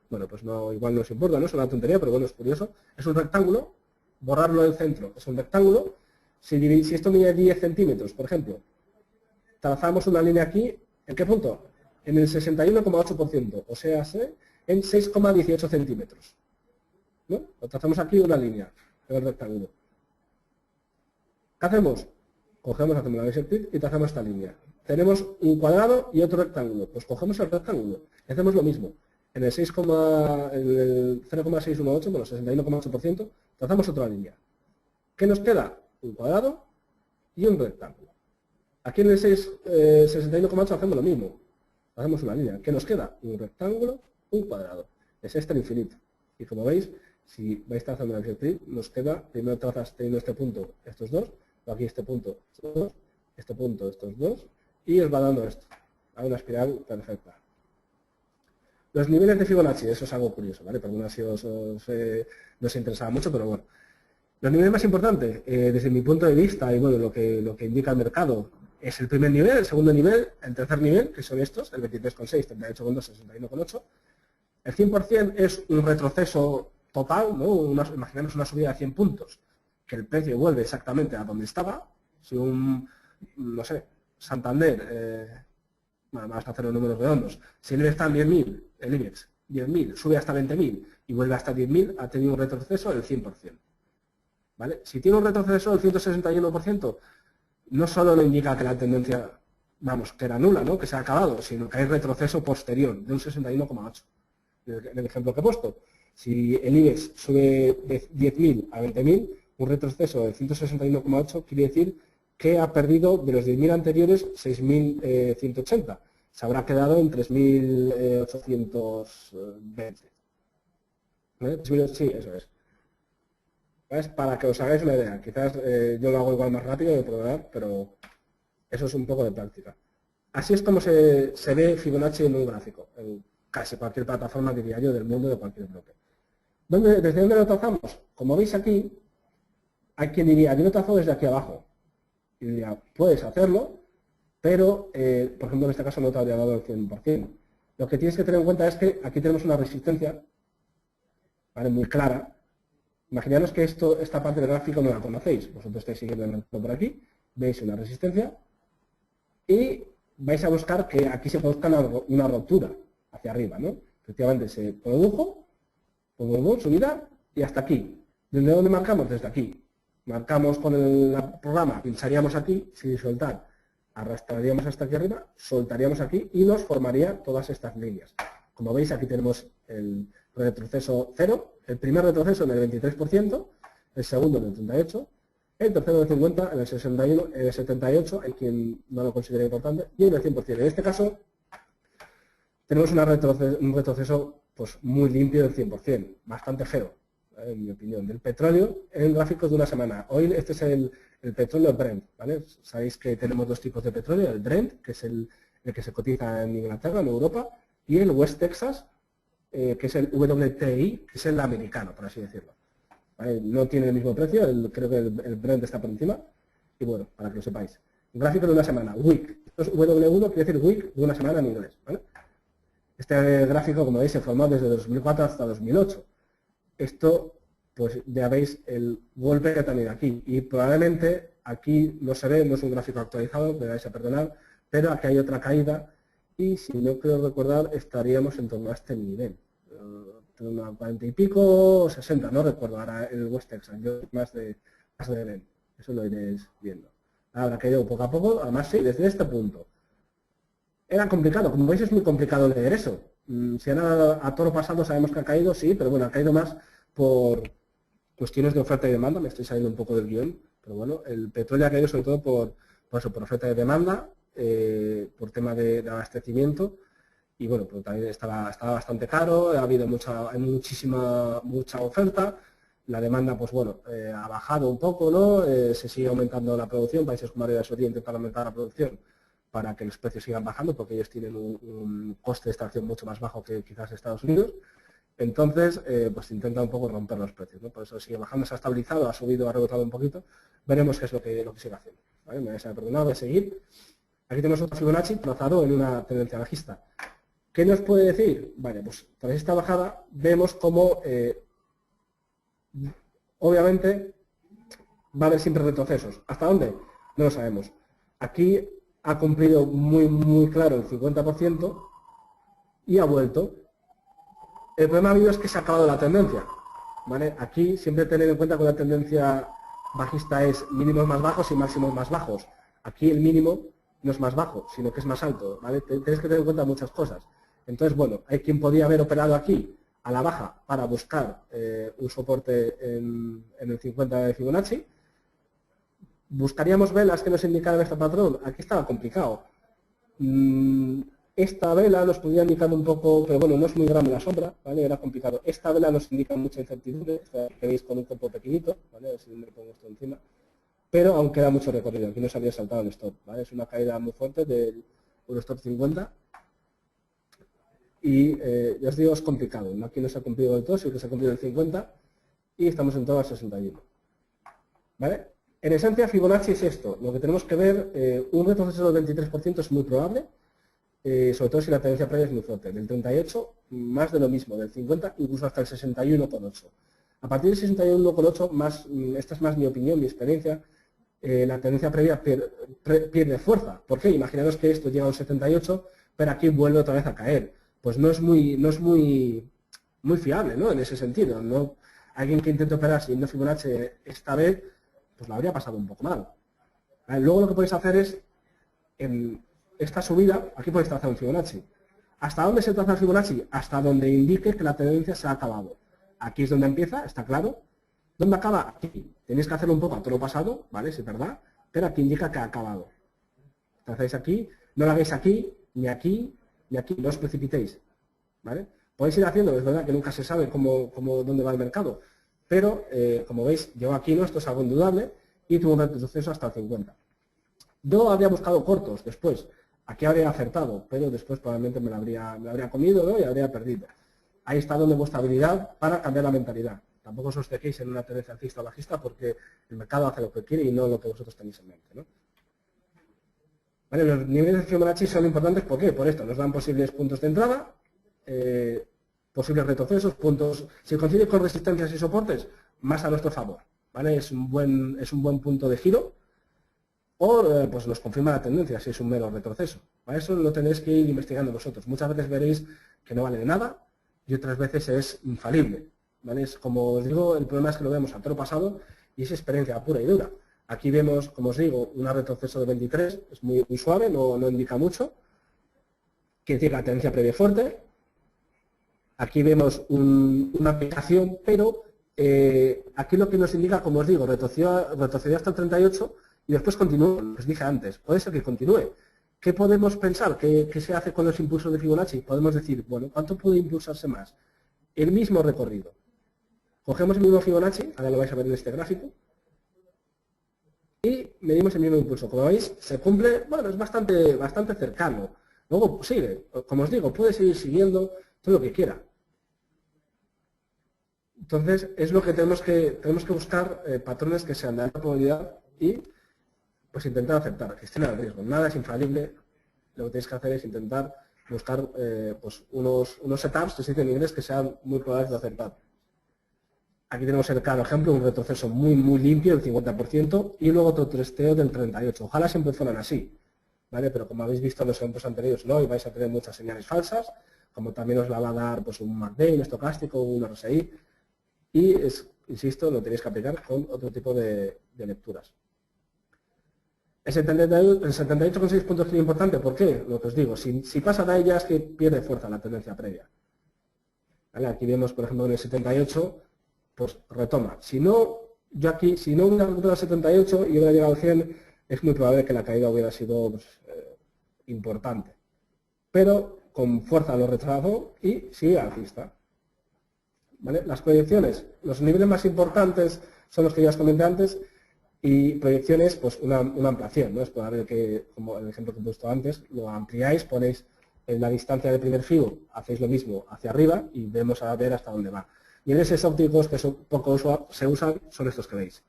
bueno, pues no, igual no os importa, ¿no? Es una tontería, pero bueno, es curioso. Es un rectángulo, borrarlo del centro, es un rectángulo. Si esto mide 10 centímetros, por ejemplo, trazamos una línea aquí, ¿en qué punto? En el 61,8%, o sea, en 6,18 centímetros. ¿No? Lo trazamos aquí una línea, en el rectángulo. ¿Qué hacemos? Cogemos, hacemos la bisectriz y trazamos esta línea. Tenemos un cuadrado y otro rectángulo. Pues cogemos el rectángulo y hacemos lo mismo. En el 0,618, bueno, 61,8%, trazamos otra línea. ¿Qué nos queda? Un cuadrado y un rectángulo. Aquí en el 61,8 hacemos lo mismo. Hacemos una línea. ¿Qué nos queda? Un rectángulo, un cuadrado. Es este el infinito. Y como veis, si vais trazando la bisectriz, nos queda, primero trazas teniendo este punto, estos dos, aquí este punto, estos dos, este punto, estos dos, y os va dando esto. Hay una espiral perfecta. Los niveles de Fibonacci, eso es algo curioso, ¿vale? Porque no os interesaba mucho, pero bueno. Los niveles más importantes, desde mi punto de vista, y bueno, lo que indica el mercado, es el primer nivel, el segundo nivel, el tercer nivel, que son estos, el 23,6, 38,2, 61,8. El 100% es un retroceso total, ¿no? Imaginemos una subida de 100 puntos, que el precio vuelve exactamente a donde estaba. Si no sé, Santander, bueno, vamos a hacer los números redondos, si el IBEX está en 10.000, el IBEX 10.000, sube hasta 20.000 y vuelve hasta 10.000, ha tenido un retroceso del 100%. ¿Vale? Si tiene un retroceso del 161%, no solo le indica que la tendencia, vamos, que era nula, ¿no? Que se ha acabado, sino que hay retroceso posterior de un 61,8. En el ejemplo que he puesto, si el IBEX sube de 10.000 a 20.000, un retroceso de 161,8 quiere decir que ha perdido de los 10.000 anteriores 6.180. Se habrá quedado en 3.820. ¿Vale? Sí, eso es. ¿Ves? Para que os hagáis una idea. Quizás yo lo hago igual más rápido de probar, pero eso es un poco de práctica. Así es como se ve Fibonacci en un gráfico, en casi cualquier plataforma, diría yo, del mundo, de cualquier bloque. ¿Desde dónde lo trazamos? Como veis aquí, hay quien diría, yo lo trazo desde aquí abajo. Y diría, puedes hacerlo, pero, por ejemplo, en este caso no te habría dado el 100%. Lo que tienes que tener en cuenta es que aquí tenemos una resistencia, ¿vale? Muy clara. Imaginaros que esta parte del gráfico no la conocéis. Vosotros estáis siguiendo el gráfico por aquí, veis una resistencia y vais a buscar que aquí se produzca una ruptura hacia arriba, ¿no? Efectivamente se produjo, subida y hasta aquí. ¿Desde dónde marcamos? Desde aquí. Marcamos con el programa, pincharíamos aquí, sin soltar, arrastraríamos hasta aquí arriba, soltaríamos aquí y nos formaría todas estas líneas. Como veis, aquí tenemos el retroceso 0, el primer retroceso en el 23%, el segundo en el 38%, el tercero en el 50%, en el 61%, en el 78%, hay quien no lo considera importante, y en el 100%. En este caso, tenemos un retroceso pues, muy limpio del 100%, bastante feo, en mi opinión, del petróleo en gráficos de una semana. Hoy este es el petróleo Brent, ¿vale? Sabéis que tenemos dos tipos de petróleo, el Brent, que es el que se cotiza en Inglaterra, en Europa, y el West Texas, que es el WTI, que es el americano, por así decirlo. ¿Vale? No tiene el mismo precio, creo que el Brent está por encima, y bueno, para que lo sepáis. Gráfico de una semana, week. Esto es W1, quiere decir week de una semana en inglés, ¿vale? Este gráfico, como veis, se formó desde 2004 hasta 2008. Esto, pues ya veis el golpe que ha tenido aquí. Y probablemente aquí no se ve, no es un gráfico actualizado, me vais a perdonar, pero aquí hay otra caída y si no creo recordar estaríamos en torno a este nivel. A 40 y pico, 60, no recuerdo ahora el West Texas, yo más de Ben. Eso lo iréis viendo. Ahora caído poco a poco, además sí, desde este punto. Era complicado, como veis es muy complicado leer eso. Si a toro pasado sabemos que ha caído, sí, pero bueno, ha caído más por cuestiones de oferta y demanda, me estoy saliendo un poco del guión, pero bueno, el petróleo ha caído sobre todo por oferta y demanda, por tema de abastecimiento, y bueno, pues también estaba bastante caro, ha habido mucha oferta, la demanda pues bueno, ha bajado un poco, ¿no? Se sigue aumentando la producción, países como Arabia Saudí intentan aumentar la producción para que los precios sigan bajando, porque ellos tienen un coste de extracción mucho más bajo que quizás Estados Unidos. Entonces, pues intenta un poco romper los precios, ¿no? Por eso sigue bajando, se ha estabilizado, ha subido, ha rebotado un poquito. Veremos qué es lo que sigue haciendo. ¿Vale? Me vais a perdonar, voy a seguir. Aquí tenemos otro Fibonacci trazado en una tendencia bajista. ¿Qué nos puede decir? Vale, pues tras esta bajada vemos cómo, obviamente, va a haber siempre retrocesos. ¿Hasta dónde? No lo sabemos. Aquí ha cumplido muy claro el 50% y ha vuelto. El problema habido es que se ha acabado la tendencia. ¿Vale? Aquí siempre tener en cuenta que la tendencia bajista es mínimos más bajos y máximos más bajos. Aquí el mínimo no es más bajo, sino que es más alto. ¿Vale? Tienes que tener en cuenta muchas cosas. Entonces, bueno, hay quien podía haber operado aquí a la baja para buscar un soporte en el 50 de Fibonacci. ¿Buscaríamos velas que nos indicaran este patrón? Aquí estaba complicado. Esta vela nos podría indicar un poco, pero bueno, no es muy grande la sombra, ¿vale? Era complicado. Esta vela nos indica mucha incertidumbre, esta que veis con un cuerpo pequeñito, ¿vale? A ver si me pongo esto encima. Pero aún queda mucho recorrido, aquí no se había saltado el stop, ¿vale? Es una caída muy fuerte del Eurostop 50. y ya os digo, es complicado. Aquí no se ha cumplido del todo, sí que se ha cumplido el 50 y estamos en todo al 61. ¿Vale? En esencia, Fibonacci es esto. Lo que tenemos que ver, un retroceso del 23% es muy probable, sobre todo si la tendencia previa es muy fuerte. Del 38, más de lo mismo, del 50, incluso hasta el 61,8. A partir del 61,8, esta es más mi opinión, mi experiencia, la tendencia previa pierde fuerza. ¿Por qué? Imaginaros que esto llega a un 78, pero aquí vuelve otra vez a caer. Pues no es muy fiable, ¿no? En ese sentido. ¿No? Alguien que intente operar siguiendo Fibonacci esta vez, pues lo habría pasado un poco mal. Luego lo que podéis hacer es, en esta subida, aquí podéis trazar un Fibonacci. ¿Hasta dónde se traza el Fibonacci? Hasta donde indique que la tendencia se ha acabado. Aquí es donde empieza, está claro. ¿Dónde acaba? Aquí. Tenéis que hacerlo un poco a todo lo pasado, ¿vale? Si es verdad, pero aquí indica que ha acabado. Trazáis aquí, no lo hagáis aquí, ni aquí, no os precipitéis, ¿vale? Podéis ir haciendo, es verdad que nunca se sabe dónde va el mercado, pero como veis, llegó aquí, ¿no? Esto es algo indudable, y tuvo un retroceso hasta el 50. Yo habría buscado cortos después, aquí habría acertado, pero después probablemente me lo habría comido, ¿no? Y habría perdido. Ahí está donde vuestra habilidad para cambiar la mentalidad. Tampoco os dejéis en una tendencia alcista o bajista porque el mercado hace lo que quiere y no lo que vosotros tenéis en mente, ¿no? Vale, los niveles de Fibonacci son importantes, ¿por qué? Por esto, nos dan posibles puntos de entrada, posibles retrocesos, puntos, si coincide con resistencias y soportes, más a nuestro favor, ¿vale? Es un buen punto de giro, o pues nos confirma la tendencia si es un mero retroceso. Para eso lo tenéis que ir investigando vosotros. Muchas veces veréis que no vale de nada y otras veces es infalible, ¿vale? Es, como os digo, el problema es que lo vemos a todo pasado y es experiencia pura y dura. Aquí vemos, como os digo, un retroceso de 23, es muy suave, no indica mucho, que tiene la tendencia previa fuerte. Aquí vemos una aplicación, pero aquí lo que nos indica, como os digo, retrocedió hasta el 38 y después continúa, os dije antes, puede ser que continúe. ¿Qué podemos pensar? ¿Qué se hace con los impulsos de Fibonacci? Podemos decir, bueno, ¿cuánto puede impulsarse más? El mismo recorrido. Cogemos el mismo Fibonacci, ahora lo vais a ver en este gráfico, y medimos el mismo impulso. Como veis, se cumple, bueno, es bastante cercano. Luego sigue, como os digo, puede seguir siguiendo todo lo que quiera. Entonces, es lo que tenemos que buscar patrones que sean de alta probabilidad y pues intentar aceptar, gestionar el riesgo. Nada es infalible, lo que tenéis que hacer es intentar buscar pues unos setups, que se dice en inglés, que sean muy probables de acertar. Aquí tenemos el claro ejemplo, un retroceso muy limpio, del 50%, y luego otro testeo del 38%. Ojalá siempre fueran así, ¿vale? Pero como habéis visto en los ejemplos anteriores, no, y vais a tener muchas señales falsas, como también os la va a dar pues, un MACD, un estocástico, un RSI, y, insisto, lo tenéis que aplicar con otro tipo de lecturas. El 78,6 puntos es muy importante, ¿por qué? Lo que os digo, si pasa de ellas, que pierde fuerza la tendencia previa. ¿Vale? Aquí vemos, por ejemplo, en el 78, pues retoma. Si no hubiera recuperado el 78 y hubiera llegado al 100, es muy probable que la caída hubiera sido pues, importante. Pero con fuerza lo rechazó y sigue alcista. ¿Vale? Las proyecciones, los niveles más importantes son los que ya os comenté antes, y proyecciones, pues una ampliación, ¿no? Es probable que, como el ejemplo que he puesto antes, lo ampliáis, ponéis en la distancia del primer fibo, hacéis lo mismo hacia arriba y vemos a ver hasta dónde va. Niveles ópticos que poco se usan son estos que veis.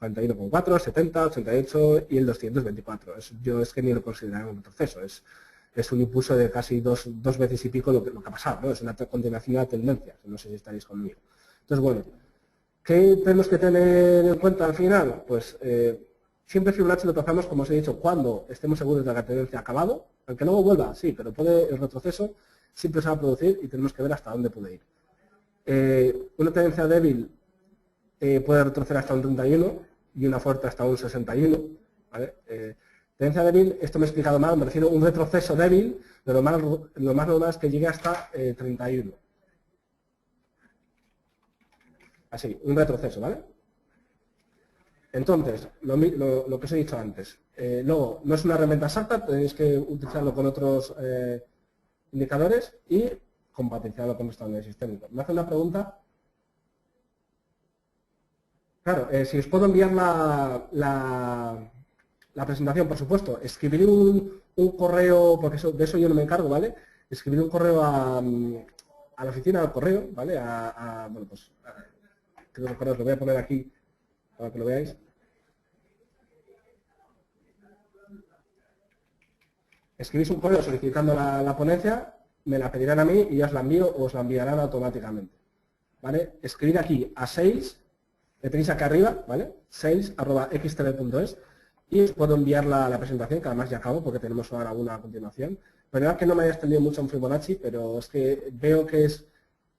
41,4, 70, 88 y el 224. Yo es que ni lo considero un retroceso, es un impulso de casi dos veces y pico lo que ha pasado, ¿no? Es una continuación de tendencias, no sé si estaréis conmigo. Entonces, bueno, ¿qué tenemos que tener en cuenta al final? Pues siempre Fibonacci lo trazamos, como os he dicho, cuando estemos seguros de que la tendencia ha acabado, aunque luego vuelva, sí, pero el retroceso siempre se va a producir y tenemos que ver hasta dónde puede ir. Una tendencia débil puede retroceder hasta un 31 y una fuerte hasta un 61. ¿Vale? Tendencia débil, esto me he explicado mal, me refiero a un retroceso débil, pero lo más normal es que llegue hasta 31. Así, un retroceso, ¿vale? Entonces, lo que os he dicho antes. Luego, no es una herramienta exacta, tenéis que utilizarlo con otros indicadores y compatibilizarlo con nuestro análisis técnico. ¿Me hace una pregunta? Claro, si os puedo enviar la presentación, por supuesto, escribiré un correo, porque de eso yo no me encargo, ¿vale? escribir un correo a la oficina, al correo, ¿vale? Bueno, pues, creo que os lo voy a poner aquí para que lo veáis. Escribís un correo solicitando la ponencia, me la pedirán a mí y yo os la envío o os la enviarán automáticamente. ¿Vale? Escribid aquí a sales, le tenéis acá arriba, ¿vale? sales@xtv.es y os puedo enviar la presentación, que además ya acabo porque tenemos ahora una a continuación. Verdad que no me haya extendido mucho en Fibonacci, pero es que veo que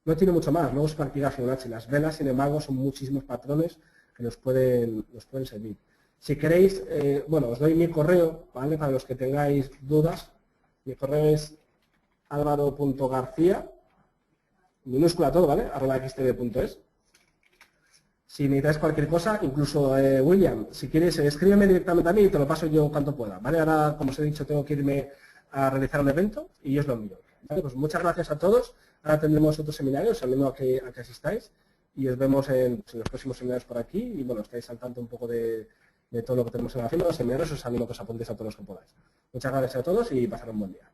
no tiene mucho más, luego es practicar Fibonacci. Las velas, sin embargo, son muchísimos patrones que nos pueden servir. Si queréis, bueno, os doy mi correo, ¿vale? Para los que tengáis dudas. Mi correo es alvaro.garcía, minúscula todo, ¿vale? @xtv.es. Si necesitáis cualquier cosa, incluso William, si quieres, escríbeme directamente a mí y te lo paso yo cuanto pueda, ¿vale? Ahora, como os he dicho, tengo que irme a realizar un evento y yo os lo envío. ¿Vale? Pues muchas gracias a todos. Ahora tendremos otro seminario, os animo a que asistáis y os vemos en los próximos seminarios por aquí y, bueno, estáis al tanto un poco de todo lo que tenemos en la agenda. Los seminarios os animo a que os apuntéis a todos los que podáis. Muchas gracias a todos y pasar un buen día.